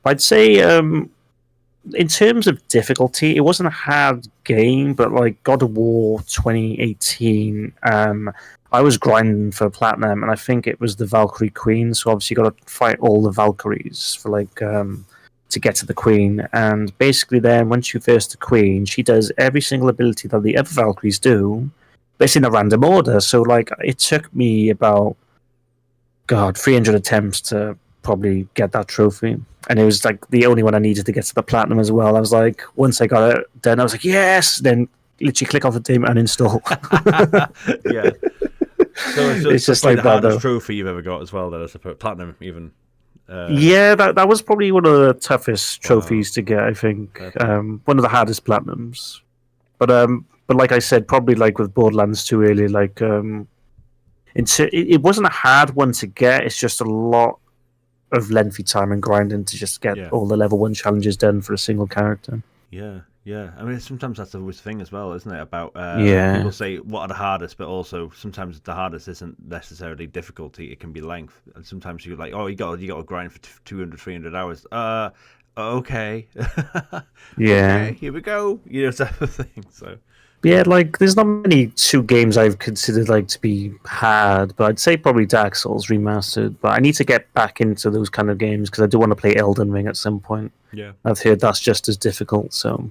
I'd say in terms of difficulty, it wasn't a hard game, but like God of War 2018, I was grinding for platinum, and I think it was the Valkyrie Queen. So obviously, you got to fight all the Valkyries for like to get to the Queen. And basically, then once you first the Queen, she does every single ability that the other Valkyries do, but it's in a random order. So like, it took me about 300 attempts to probably get that trophy, and it was like the only one I needed to get to the platinum as well. I was like, once I got it done, I was like, yes. Then literally click off the game and install. Yeah. So it's just like that, the hardest though. trophy you've ever got as well. Then I suppose platinum even. Yeah, that was probably one of the toughest trophies to get. I think one of the hardest platinums. But like I said, probably like with Borderlands 2 earlier, like it wasn't a hard one to get. It's just a lot of lengthy time and grinding to just get all the level 1 challenges done for a single character. Yeah. I mean, sometimes that's always the thing as well, isn't it? About people say what are the hardest, but also sometimes the hardest isn't necessarily difficulty; it can be length. And sometimes you're like, oh, you got to grind for 200, 300 hours. Okay. Okay, here we go. You know, type of thing. So. Yeah, like there's not many 2 games I've considered like to be hard, but I'd say probably Dark Souls Remastered. But I need to get back into those kind of games because I do want to play Elden Ring at some point. Yeah, I've heard that's just as difficult, so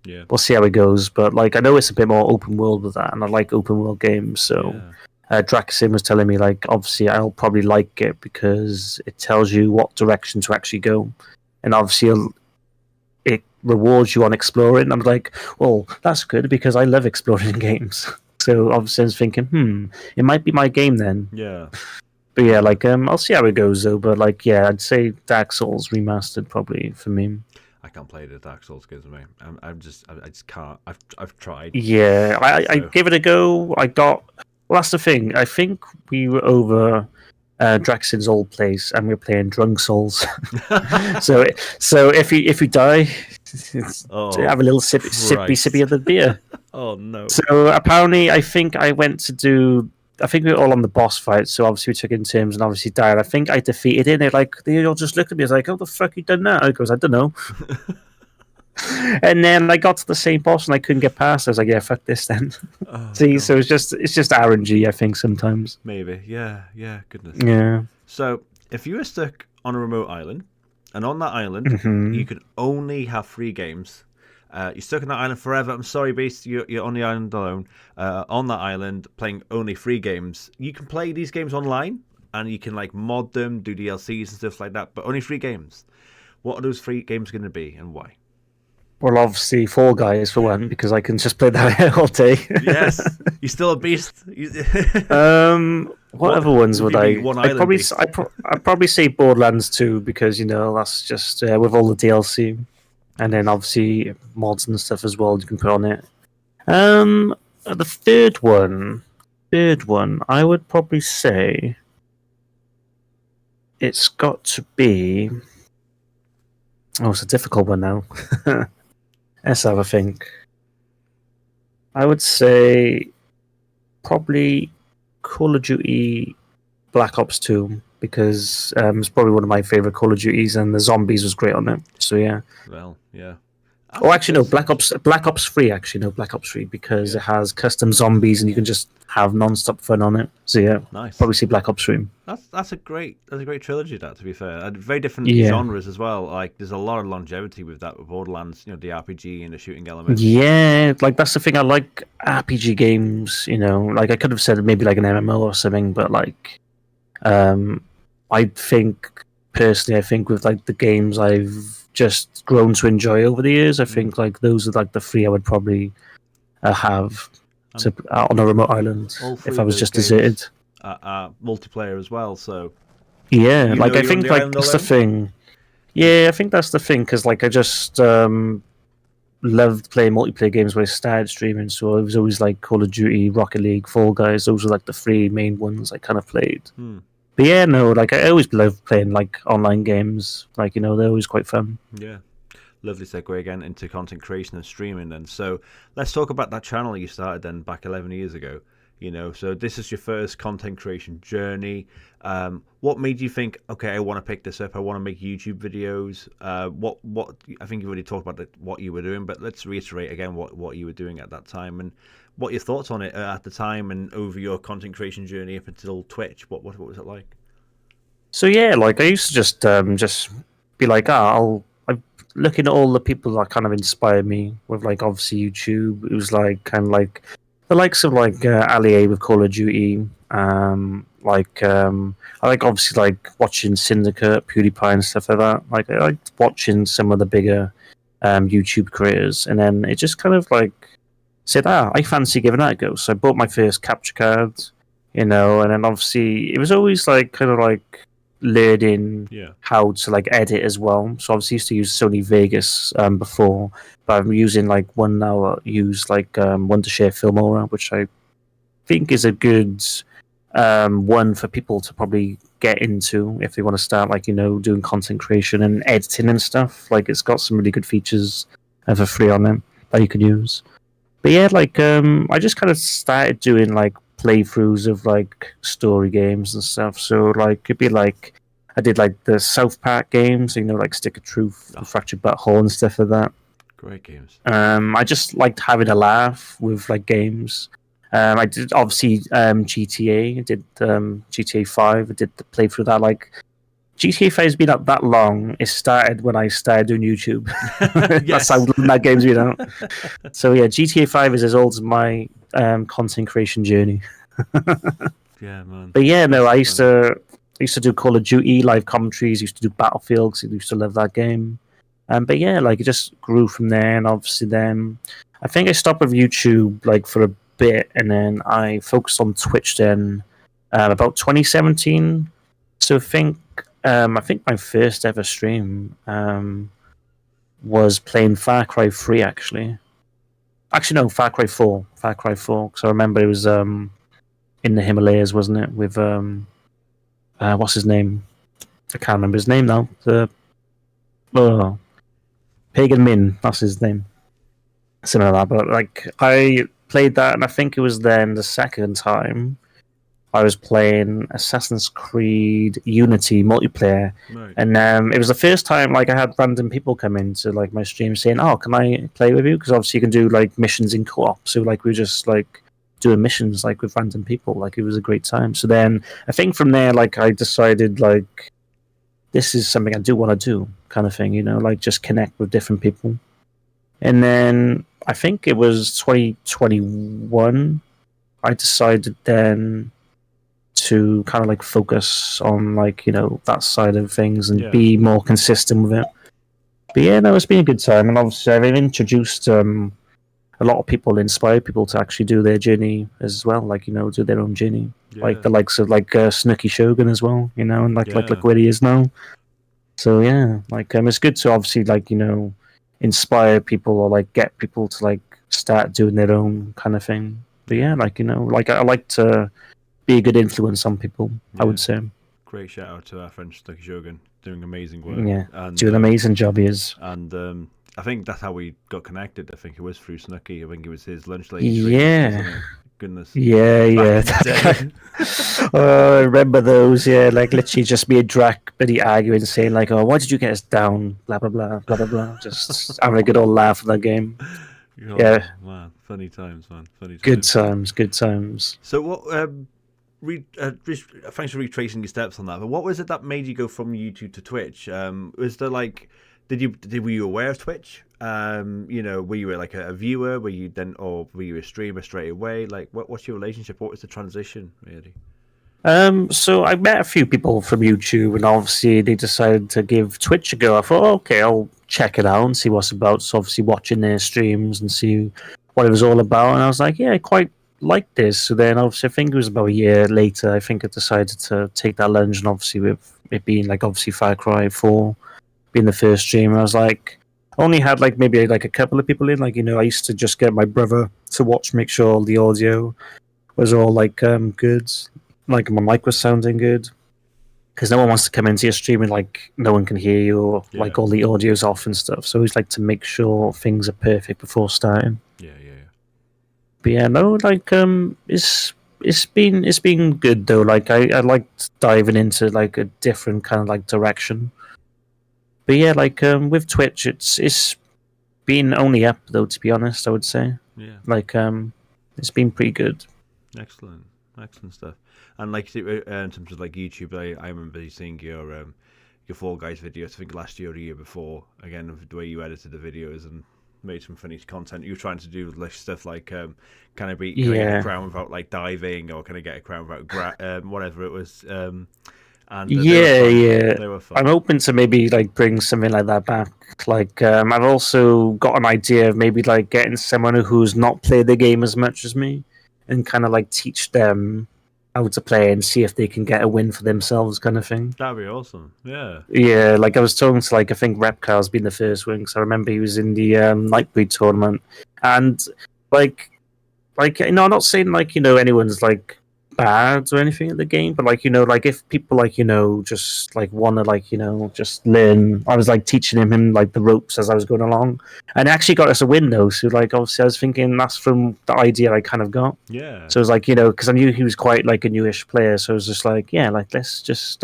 yeah, we'll see how it goes. But like I know it's a bit more open world with that, and I like open world games. So Draxin was telling me like obviously I'll probably like it because it tells you what direction to actually go, and obviously it rewards you on exploring. I'm like, well, that's good because I love exploring in games. So obviously I was thinking, it might be my game then. Yeah. But yeah, like I'll see how it goes though. But like, yeah, I'd say Dark Souls Remastered probably for me. I can't play the Dark Souls games, mate. I just can't. I've tried. Yeah, I gave it a go. Well, that's the thing. I think we were over Draxin's old place, and we were playing Drunk Souls. so if you die, have a little sippy of the beer. Oh no! So apparently, I think I went to do I think we were all on the boss fight, so obviously we took it in turns and obviously died. I think I defeated it. And they all just looked at me. I was like, "How the fuck you done that?" I goes, "I don't know." And then I got to the same boss and I couldn't get past. I was like, "Yeah, fuck this then." Oh, See, God. so it's just RNG. I think sometimes. Maybe. Yeah. Goodness. Yeah. So if you were stuck on a remote island, and on that island Mm-hmm. you could only have 3 games. You're stuck on that island forever. I'm sorry, Beast. You're on the island alone. On that island, playing only 3 games. You can play these games online, and you can like mod them, do DLCs and stuff like that. But only 3 games. What are those 3 games going to be, and why? Well, obviously, Fall Guys for one, because I can just play that all day. Yes, you're still a beast. What other ones would I? One I'd island probably, beast. I'd probably say Borderlands 2 because that's just with all the DLC, and then obviously mods and stuff as well you can put on it. The third one, I would probably say it's got to be. Oh, it's a difficult one now. Let's have a think. I would say probably Call of Duty Black Ops 2 because it's probably one of my favorite Call of Duties, and the zombies was great on it. So yeah. Well, yeah. Oh, actually, no. Black Ops 3. Actually, no. Black Ops 3 because it has custom zombies and you can just have non-stop fun on it. So yeah, Nice. probably see Black Ops 3. That's a great trilogy. That, to be fair, and very different Yeah. genres as well. Like there's a lot of longevity with that with Borderlands. The RPG and the shooting element. Yeah, like that's the thing. I like RPG games. Like I could have said maybe like an MMO or something, but like, I think personally, with like the games I've just grown to enjoy over the years, I think like those are like the 3 I would probably have on a remote island if I was just deserted. Multiplayer as well. So yeah, like I you're on think the like island that's the alone? thing. Yeah, I think that's the thing because like I just loved playing multiplayer games when I started streaming. So it was always like Call of Duty, Rocket League, Fall Guys. Those were like the 3 main ones I kind of played. But yeah, no, like I always love playing like online games. Like they're always quite fun. Yeah. Lovely segue again into content creation and streaming then. So let's talk about that channel you started then back 11 years ago. So this is your first content creation journey. What made you think, okay, I want to pick this up, I want to make YouTube videos? What I think you've already talked about what you were doing, but let's reiterate again what you were doing at that time and what your thoughts on it at the time and over your content creation journey up until Twitch. What was it like? So yeah, like I used to just be like, I'm looking at all the people that kind of inspired me with like obviously YouTube. It was like kind of like the likes of like Ali A with Call of Duty. I like obviously like watching Syndicate, PewDiePie, and stuff like that. Like I like watching some of the bigger YouTube creators, and then it just kind of like said, I fancy giving that a go. So I bought my first capture card, and then obviously it was always like kind of like learning how to like edit as well. So obviously used to use Sony Vegas before, but I'm using like one now. I use like Wondershare Filmora, which I think is a good one for people to probably get into if they want to start like doing content creation and editing and stuff. Like it's got some really good features for free on it that you can use. But yeah, like I just kind of started doing like playthroughs of like story games and stuff. So like it'd be like I did like the South Park games, like Stick of Truth, Fractured Butthole, and stuff like that. Great games. I just liked having a laugh with like games. I did obviously GTA. I did GTA 5. I did the playthrough of that. Like GTA 5 has been up that long. It started when I started doing YouTube. That's how long that game's been out. So yeah, GTA 5 is as old as my content creation journey. Yeah, man. But yeah, no, I used to do Call of Duty live commentaries. Used to do Battlefield because I used to love that game. But yeah, like it just grew from there, and obviously then I think I stopped with YouTube like for a bit, and then I focused on Twitch then about 2017. So I think my first ever stream was playing Far Cry 3 actually. Actually no, Far Cry 4. Far Cry 4 because I remember it was in the Himalayas, wasn't it? With what's his name? I can't remember his name now. Pagan Min, that's his name. Something like that. But like I played that, and I think it was then the second time I was playing Assassin's Creed Unity multiplayer, Right. and it was the first time like I had random people come into like my stream saying, "Oh, can I play with you?" Because obviously you can do like missions in co-op. So like we were just like doing missions like with random people. Like it was a great time. So then I think from there, like I decided like this is something I do want to do, kind of thing. Like just connect with different people. And then I think it was 2021. I decided then to kind of like focus on like that side of things and be more consistent with it. But yeah, no, it's been a good time, and obviously I've introduced a lot of people, inspired people to actually do their journey as well, like do their own journey, like the likes of like Snooky Shogun as well, and like look where he is now. So yeah, like it's good to obviously like inspire people or like get people to like start doing their own kind of thing. But yeah, like like I like to be a good influence on people. I would say. Great shout out to our friend Snooky Shogun, doing amazing work. Yeah, doing an amazing job he is. And I think that's how we got connected. I think it was through Snooky. I think it was his lunch lady. Yeah. Goodness. Yeah. Oh, I remember those. Yeah, like literally just me and Drac, Buddy arguing, saying like, "Oh, why did you get us down?" Blah blah blah blah blah blah. Just having a good old laugh at that game. Oh, yeah, man, funny times, man, funny times. Good times. So what? Thanks for retracing your steps on that. But what was it that made you go from YouTube to Twitch? Was there like, were you aware of Twitch? Were you like a viewer? Were you a streamer straight away? Like, what's your relationship? What was the transition really? So I met a few people from YouTube, and obviously they decided to give Twitch a go. I thought, okay, I'll check it out and see what's about. So obviously watching their streams and see what it was all about, and I was like, yeah, I quite like this. So then obviously I think it was about a year later, I think I decided to take that lunge, and obviously with it being like obviously Far Cry 4 being the first stream, I was like, I only had like maybe like a couple of people in, like I used to just get my brother to watch, make sure all the audio was all like good, like my mic was sounding good, because no one wants to come into your stream and like no one can hear you, or like all the audio's off and stuff. So always like to make sure things are perfect before starting. Yeah. But yeah, no, like it's been good though. Like I liked diving into like a different kind of like direction. But yeah, like with Twitch, it's been only up though, to be honest. I would say. Yeah. Like it's been pretty good. Excellent stuff. And like in terms of like YouTube, I remember seeing your Fall Guys videos. I think last year or the year before. Again, of the way you edited the videos and made some funny content. You were trying to do like stuff like can I get a crown without like diving, or can I get a crown without whatever it was. And they were fun. I'm open to maybe like bring something like that back. Like I've also got an idea of maybe like getting someone who's not played the game as much as me, and kind of like teach them how to play and see if they can get a win for themselves, kind of thing. That'd be awesome. Yeah. Yeah, like I was talking to like I think Repcar's been the first one, because I remember he was in the Nightbreed tournament, and like I'm not saying like anyone's like bad or anything at the game, but like like if people like just like want to like just learn, I was like teaching him like the ropes as I was going along, and it actually got us a win though. So like obviously I was thinking that's from the idea I kind of got. Yeah. So it was like because I knew he was quite like a newish player, so I was just like like let's just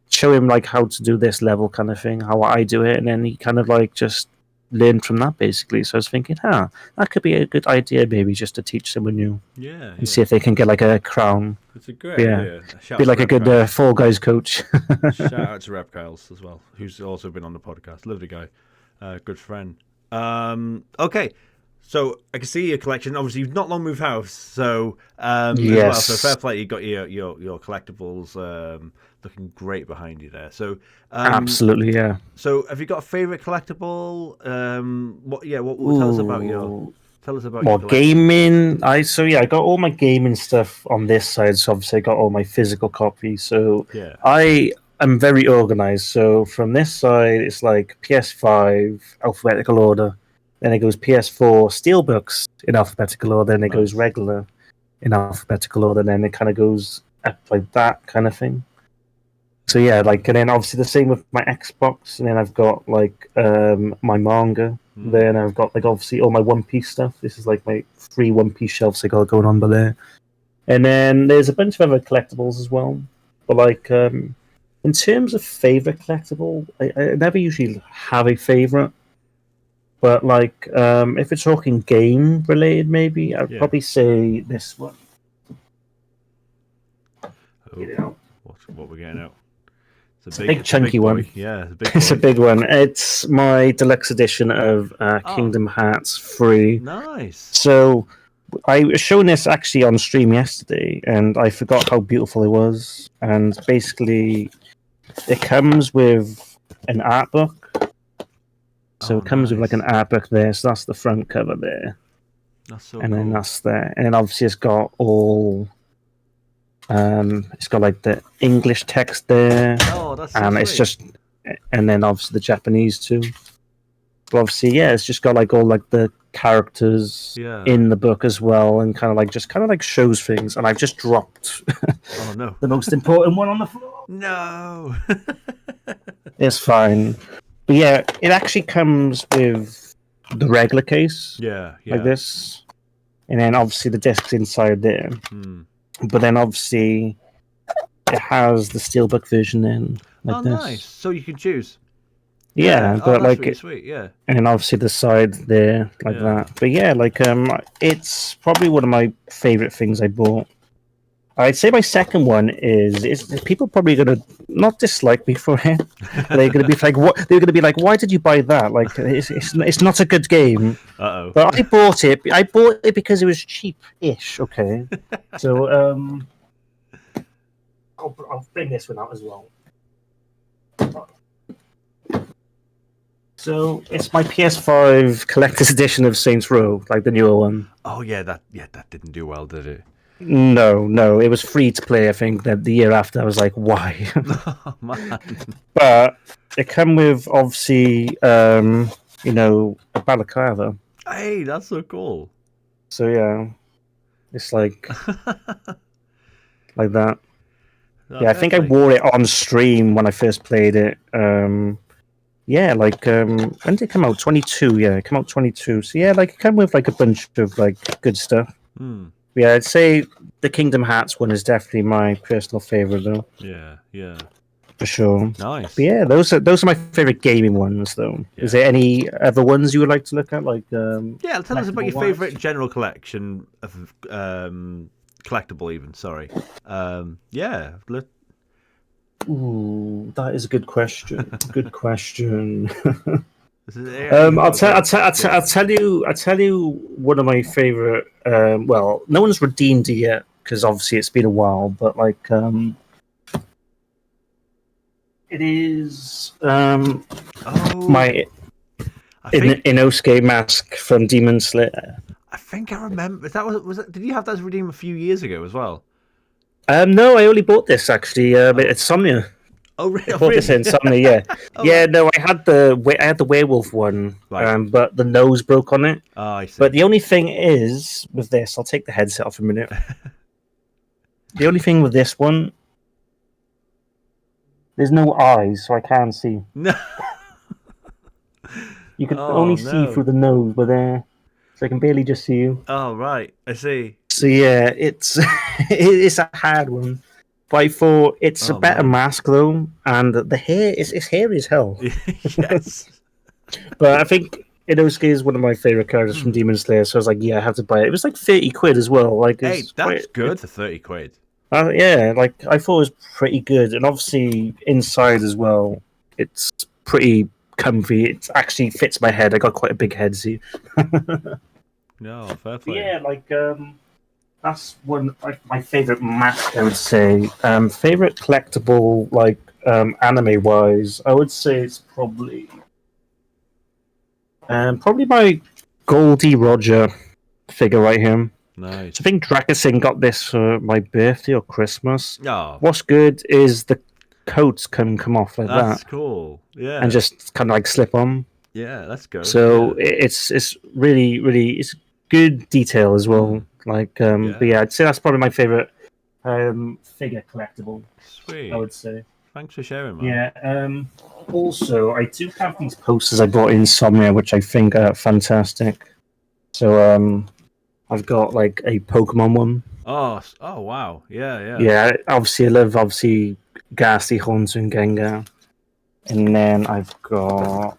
show him like how to do this level kind of thing, how I do it, and then he kind of like just learned from that basically. So I was thinking, that could be a good idea, maybe just to teach someone new. Yeah. And see if they can get like a crown. It's a great idea. Be like a good Fall Guys coach. Shout out to Rep Kyles as well, who's also been on the podcast. Lovely guy, good friend. Okay, so I can see your collection. Obviously, you've not long moved house, so as well. So fair play, you got your collectibles looking great behind you there. So absolutely, yeah. So have you got a favorite collectible? Tell us about your. Tell us about your gaming. I got all my gaming stuff on this side. So obviously I got all my physical copies. So I am very organized. So from this side, it's like PS5 alphabetical order. Then it goes PS4 steelbooks in alphabetical order. Then it goes regular in alphabetical order. Then it kind of goes up like that kind of thing. So yeah, like, and then obviously the same with my Xbox, and then I've got like my manga. Then I've got like obviously all my One Piece stuff. This is like my 3 One Piece shelves I got going on by there. And then there's a bunch of other collectibles as well. But like in terms of favorite collectible, I never usually have a favorite. But like if it's talking game related, maybe I'd probably say this one. Oh, what we're getting out? It's a big chunky one. Yeah, it's a big. It's a big one. It's my deluxe edition of Kingdom Hearts 3. Nice. So I was showing this actually on stream yesterday, and I forgot how beautiful it was. And basically, it comes with an art book. So it comes with like an art book there. So that's the front cover there. That's so and cool. Then that's there. And then obviously it's got all... it's got like the English text there. Oh, that's so and sweet. It's just... And then obviously the Japanese too. But obviously, yeah, it's just got like all like the characters in the book as well, and kind of like shows things. And I've just dropped the most important one on the floor. No. It's fine. But yeah, it actually comes with the regular case. Yeah. Like this. And then obviously the disc's inside there. But then obviously it has the steelbook version in. Like this. Nice. So you can choose. Yeah, but that's like really sweet, yeah. And then obviously the side there, like that. But yeah, like it's probably one of my favorite things I bought. I'd say my second one is people probably gonna not dislike me for it. They're gonna be like, what? They're gonna be like, why did you buy that? Like, it's not a good game. But I bought it. I bought it because it was cheap-ish. Okay, so I'll bring this one out as well. So it's my PS5 collector's edition of Saints Row, like the newer one. Oh yeah, that didn't do well, did it? No, it was free to play. I think that the year after, I was like, why? Oh man! But it came with obviously, a balaclava. Hey, that's so cool. So yeah, it's like like that. Yeah, I think I wore it on stream when I first played it. Yeah, like when did it come out? 22. Yeah, it came out 22. So yeah, like it came with like a bunch of like good stuff. Yeah, I'd say the Kingdom Hearts one is definitely my personal favorite, though. Yeah, for sure. Nice. But yeah, those are my favorite gaming ones, though. Yeah. Is there any other ones you would like to look at? Like, tell us about your favorite general collection of collectible, even. Sorry. Yeah. Ooh, that is a good question. Good question. I'll tell you one of my favorite. Well, no one's redeemed it yet because obviously it's been a while. But like, it is my Inosuke mask from Demon Slayer. I think I remember. Did you have that as redeemed a few years ago as well? No, I only bought this actually. At Somnia. Oh, really? I bought this in Somnia, yeah. Yeah, no, I had the werewolf one, right. But the nose broke on it. Oh, I see. But the only thing is with this, I'll take the headset off a minute. The only thing with this one, there's no eyes, so I can't see. No. You can only see through the nose, but so I can barely just see you. Oh, right. I see. So yeah, it's it's a hard one. But I thought it's a better mask though, and the hair is hairy as hell. Yes. But I think Inosuke is one of my favorite characters from Demon Slayer, so I was like, yeah, I have to buy it. It was like 30 quid as well. Like, hey, that's good for 30 quid. Yeah, like I thought it was pretty good, and obviously inside as well, it's pretty comfy. It actually fits my head. I got quite a big head, see. No, fair play. Yeah, like that's one of my favorite mask, I would say. Favorite collectible, like anime wise, I would say it's probably my Goldie Roger figure right here. Nice. So I think Dracasin got this for my birthday or Christmas. Oh. What's good is the coats can come off like that. That's cool. Yeah. And just kind of like slip on. Yeah, that's good. So it's really, really, it's good detail as well. Like, but yeah, I'd say that's probably my favorite figure collectible. Sweet. I would say. Thanks for sharing, man. Yeah. Also, I do have these posters I bought in Somnia, which I think are fantastic. So, I've got like a Pokemon one. Oh, wow. Yeah, yeah. Yeah, obviously I love obviously Ghastly Haunter and Gengar. And then I've got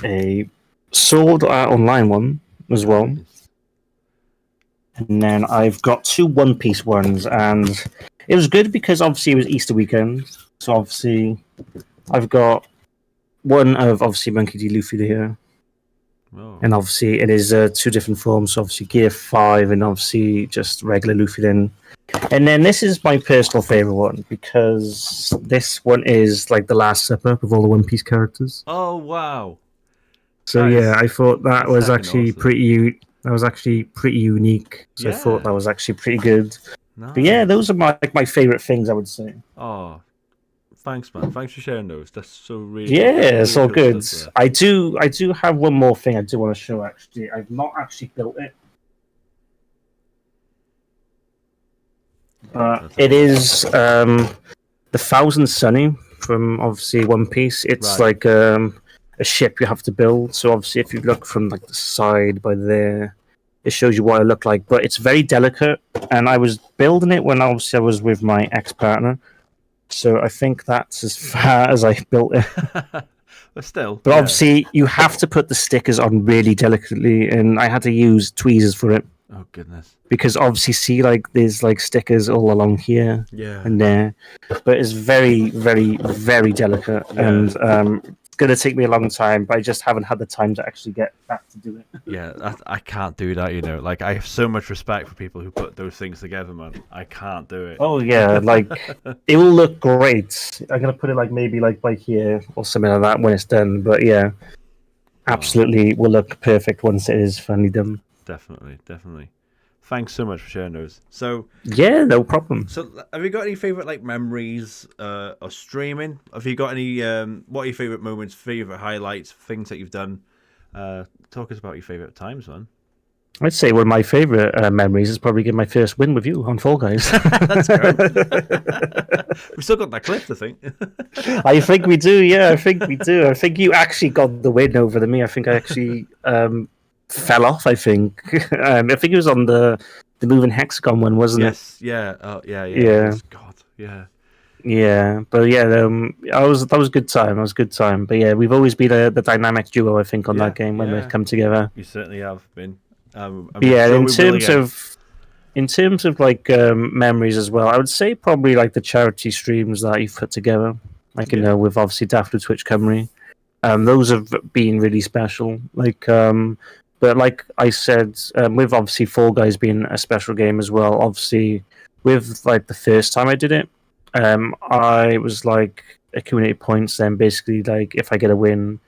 a Sword Art Online one as well. Nice. And then I've got two One Piece ones, and it was good because obviously it was Easter weekend. So obviously I've got one of obviously Monkey D. Luffy here. Oh. And obviously it is two different forms, so obviously Gear 5 and obviously just regular Luffy then. And then this is my personal favourite one because this one is like the Last Supper with all the One Piece characters. Oh, wow. So That yeah, is- I thought that that's was heckin' actually awesome. that was actually pretty unique. So I thought Yeah. that was actually pretty good. Nice. But yeah, those are my favourite things, I would say. Oh, thanks, man. Thanks for sharing those. That's so really, Yeah, really it's all cool good. stuff there. I do have one more thing I do want to show. Actually, I've not actually built it, but That's it all. is the Thousand Sunny from obviously One Piece. It's Right. like a ship you have to build. So obviously, if you look from like the side by there, it shows you what it looked like. But it's very delicate, and I was building it when obviously I was with my ex partner. So I think that's as far as I built it. But still, But yeah. obviously, you have to put the stickers on really delicately, and I had to use tweezers for it Oh, goodness. because obviously, see, like there's like stickers all along here Yeah. and there, but it's very, very, very delicate, Yeah. and it's gonna take me a long time. But I just haven't had the time to actually get back to do it. Yeah, I can't do that, you know. Like, I have so much respect for people who put those things together, man. I can't do it. Oh yeah, like it will look great. I'm gonna put it like maybe like by here or something like that when it's done. But yeah, absolutely will look perfect once it is finally done. Definitely, definitely. Thanks so much for sharing those. So, Yeah, no problem. have you got any favorite like memories of streaming? Have you got any? What are your favorite moments, favorite highlights, things that you've done? Talk us about your favorite times, man. I'd say one of my favorite memories is probably getting my first win with you on Fall Guys. That's great. We've still got that clip, I think. I think we do. Yeah, I think we do. I think you actually got the win over than me. I think I actually fell off. I think. I think it was on the moving hexagon one, wasn't Yes. Yeah. Oh, yeah. Yeah. Yeah. Yes, God. Yeah. it? Yeah, but yeah, that was a good time. That was a good time. But yeah, we've always been the dynamic duo. I think on Yeah, that game when yeah. we've come together. You certainly have been. I'm Yeah, sure in we will terms again. of like memories as well, I would say probably like the charity streams that you've put together, like you Yeah. know with obviously Daft with Twitch Cymru. Those have been really special. Like, but like I said, with obviously Fall Guys being a special game as well. Obviously, with like the first time I did it, I was like accumulated points. Then basically, like if I get a win,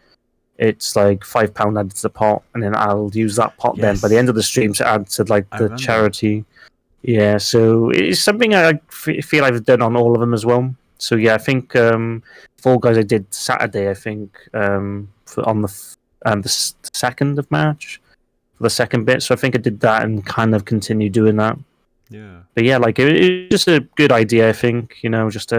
it's like £5 added to the pot, and then I'll use that pot then by the Yes. end of the stream to add to like I the remember. charity. Yeah, so it's something I feel I've done on all of them as well. So yeah, I think Fall Guys I did Saturday. I think on the 2nd of March for the second bit. So I think I did that and kind of continue doing that. Yeah. But yeah, like it was just a good idea. I think just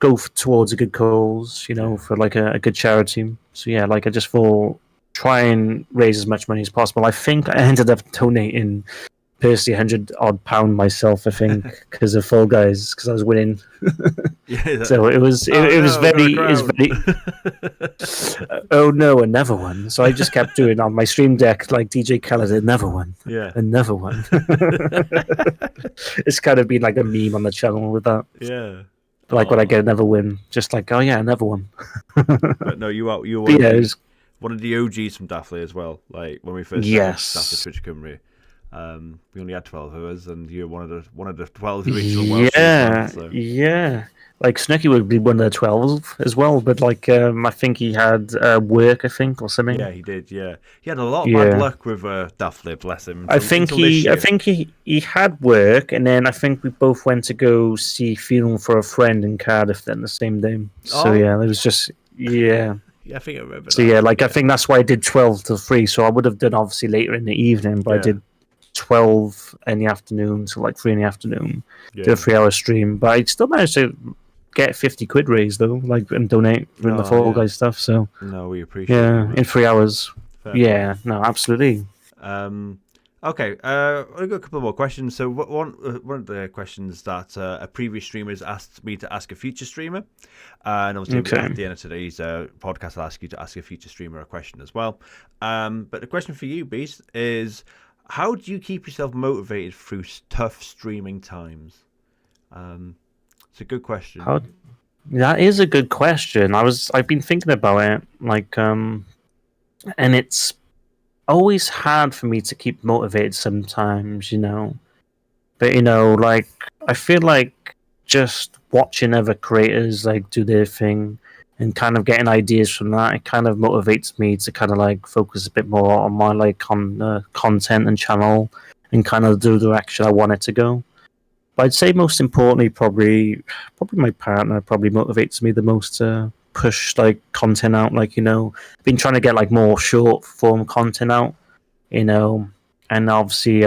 go towards a good cause, for like a good charity. So yeah, like I just thought try and raise as much money as possible. I think I ended up donating personally £100 myself. I think because of Fall Guys because I was winning. Yeah. So it was very. Oh no, another one. So I just kept doing on my stream deck like DJ Khaled, another one, Yeah. another one. It's kind of been like a meme on the channel with that. Yeah. Like when I get another win, just like, oh yeah, another one. But no, you were But yeah, it was, one of the OGs from Daftly as well. Like when we first Yes. started Daftly Twitch Cymru, we only had 12 hours, and you're one of the 12 original Welsh yeah, fans, so. yeah. Like Snooky would be one of the 12 as well, but like I think he had work, I think, or something. Yeah, he did. Yeah, he had a lot of bad Yeah. luck with Daftly, bless him. I think he had work, and then I think we both went to go see Funeral for a Friend in Cardiff then the same day. So Oh. yeah, it was just yeah. Yeah, I think I remember. So that. yeah, like I think that's why I did 12 to 3. So I would have done obviously later in the evening, but I Yeah. did 12 in the afternoon, so like 3 in the afternoon. Yeah. Did a 3-hour stream, but I still managed to get 50 quid raised though, like and donate for the Oh, Fall yeah. Guys stuff. So No, we appreciate it. yeah, man. in 3 hours. Fair Yeah, no, absolutely. play. Okay, I've got a couple more questions. So one of the questions that a previous streamer has asked me to ask a future streamer, and obviously at the end of today's podcast, I'll ask you to ask a future streamer a question as well. But the question for you, Beast, is how do you keep yourself motivated through tough streaming times? It's a good question. That is a good question. I've been thinking about it, and it's always hard for me to keep motivated sometimes, But like I feel like just watching other creators like do their thing and kind of getting ideas from that, it kind of motivates me to kind of like focus a bit more on my like on content and channel and kind of do the direction I want it to go. But I'd say most importantly, probably my partner probably motivates me the most to push like content out. Like been trying to get like more short form content out. And obviously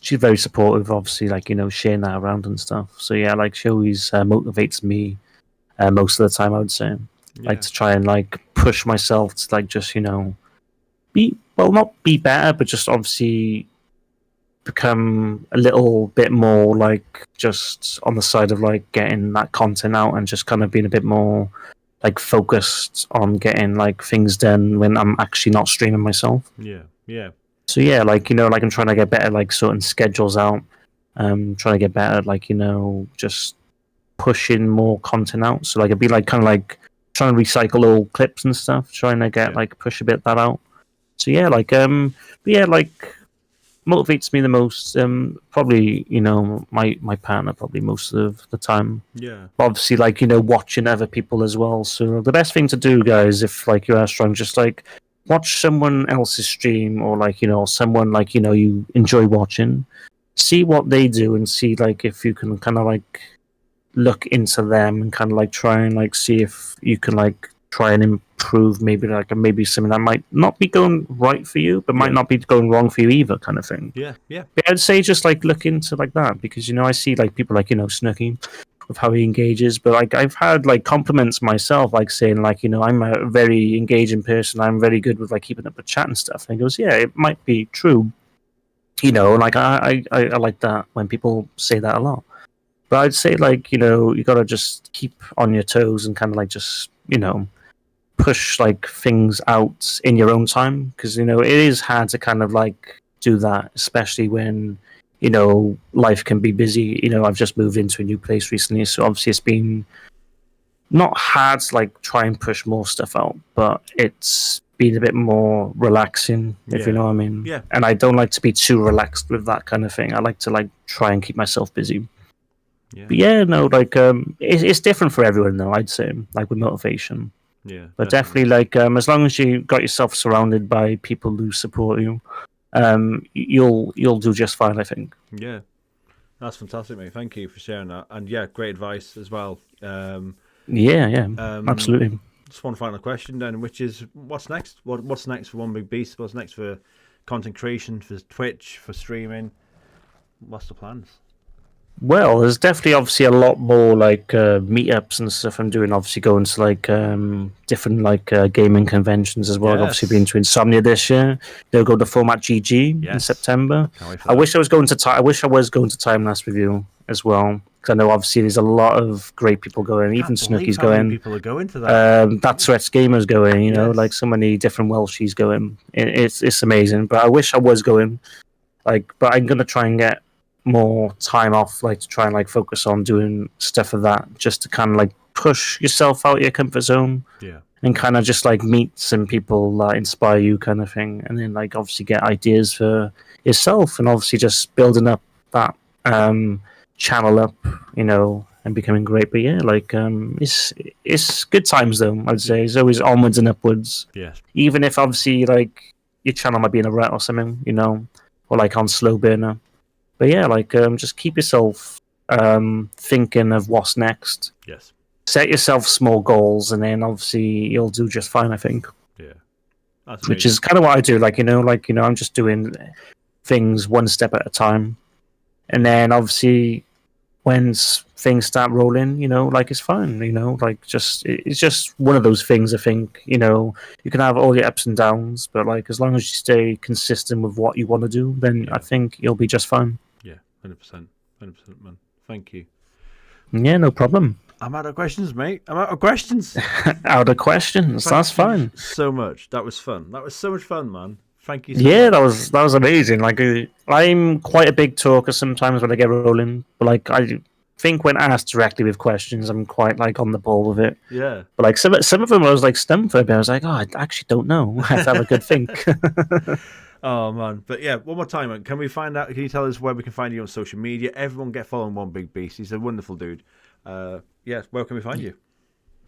she's very supportive. Obviously, like sharing that around and stuff. So yeah, like she always motivates me most of the time. I would say, like to try and like push myself to like just not be better, but just obviously become a little bit more like just on the side of like getting that content out and just kind of being a bit more like focused on getting like things done when I'm actually not streaming myself. Yeah. So yeah, like like I'm trying to get better like sorting schedules out. Trying to get better at like just pushing more content out. So like it'd be like kind of like trying to recycle old clips and stuff, trying to get like push a bit that out. So yeah, like but yeah, like motivates me the most. Probably my partner probably most of the time. Yeah. But obviously, like watching other people as well. So the best thing to do, guys, if like you are strong, just like watch someone else's stream or like someone like you enjoy watching. See what they do and see like if you can kind of like look into them and kind of like try and like see if you can like try and improve maybe something that might not be going right for you but might not be going wrong for you either, kind of thing. Yeah but I'd say just like look into like that, because I see like people like Snooky with how he engages, but like I've had like compliments myself, like saying like I'm a very engaging person, I'm very good with like keeping up with chat and stuff, and he goes, yeah, it might be true, like I like that when people say that a lot. But I'd say like you gotta just keep on your toes and kind of like just push like things out in your own time, because it is hard to kind of like do that, especially when life can be busy. I've just moved into a new place recently, so obviously it's been not hard to like try and push more stuff out, but it's been a bit more relaxing, if you know what I mean. Yeah. And I don't like to be too relaxed with that kind of thing. I like to like try and keep myself busy. Yeah. But yeah, no, like it's different for everyone though, I'd say, like with motivation. Yeah. But definitely like as long as you got yourself surrounded by people who support you, you'll do just fine, I think. Yeah. That's fantastic, mate. Thank you for sharing that. And yeah, great advice as well. Absolutely. Just one final question then, which is what's next? What's next for OneBigBeast? What's next for content creation, for Twitch, for streaming? What's the plans? Well, there's definitely obviously a lot more like meetups and stuff I'm doing. Obviously going to like different like gaming conventions as well. I've obviously been to Insomnia this year. They'll go to Format GG in September. I wish I was going to Time Lapse with you as well, because I know obviously there's a lot of great people going. Even Snooky's going. People are going to that. That's Threats Gamer's going. Like so many different Welshies going. It's amazing. But I wish I was going. Like, but I'm gonna try and get more time off, like to try and like focus on doing stuff of that, just to kind of like push yourself out your comfort zone, and kind of just like meet some people that inspire you, kind of thing, and then like obviously get ideas for yourself, and obviously just building up that channel up, and becoming great. But yeah, like it's good times though. I'd say it's always onwards and upwards. Yes. Even if obviously like your channel might be in a rut or something, or like on slow burner. But yeah, like just keep yourself thinking of what's next. Yes. Set yourself small goals, and then obviously you'll do just fine, I think. Yeah. Which is kind of what I do. Like I'm just doing things one step at a time, and then obviously when things start rolling, like it's fine, like it's just one of those things. I think you can have all your ups and downs, but like as long as you stay consistent with what you want to do, then I think you'll be just fine. Yeah, 100%, 100%, man. Thank you. Yeah, no problem. I'm out of questions, mate. I'm out of questions. Out of questions. That's fine. So much. That was fun. That was so much fun, man. Thank you so Yeah, much. that was amazing. Like I'm quite a big talker sometimes when I get rolling, but like I think when asked directly with questions, I'm quite like on the ball with it. Yeah. But like some of them, I was like stumped for a bit. I was like, oh, I actually don't know. I have to have a good think. Oh man, but yeah, one more time, man. Can we find out? Can you tell us where we can find you on social media? Everyone get following OneBigBeast. He's a wonderful dude. Yeah, where can we find you?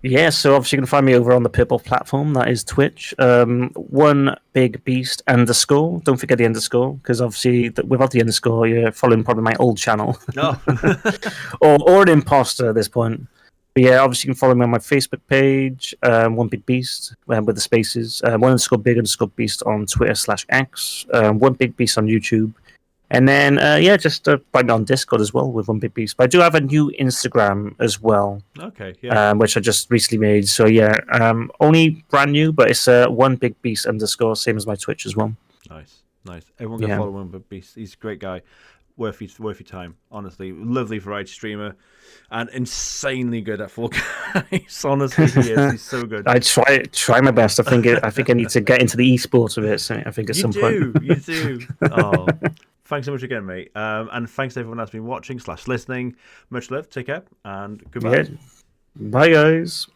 Yeah, so obviously you can find me over on the Purple platform. That is Twitch. One Big Beast underscore. Don't forget the underscore, because obviously without the underscore, you're following probably my old channel. Oh. or an imposter at this point. But yeah, obviously you can follow me on my Facebook page, One Big Beast, with the spaces. One_big_beast on Twitter/X. One Big Beast on YouTube. And then, just find me on Discord as well with One Big Beast. But I do have a new Instagram as well. Okay, yeah. Which I just recently made. So yeah, only brand new, but it's One Big Beast underscore, same as my Twitch as well. Nice. Everyone go follow One Big Beast. He's a great guy. Worth your time, honestly. Lovely variety streamer, and insanely good at Fall Guys. Honestly, he is. He's so good. I try my best. I think I need to get into the esports of it. So I think at some point. You do. Oh, thanks so much again, mate. And thanks to everyone that's been watching / listening. Much love. Take care and goodbye. Yeah. Bye, guys.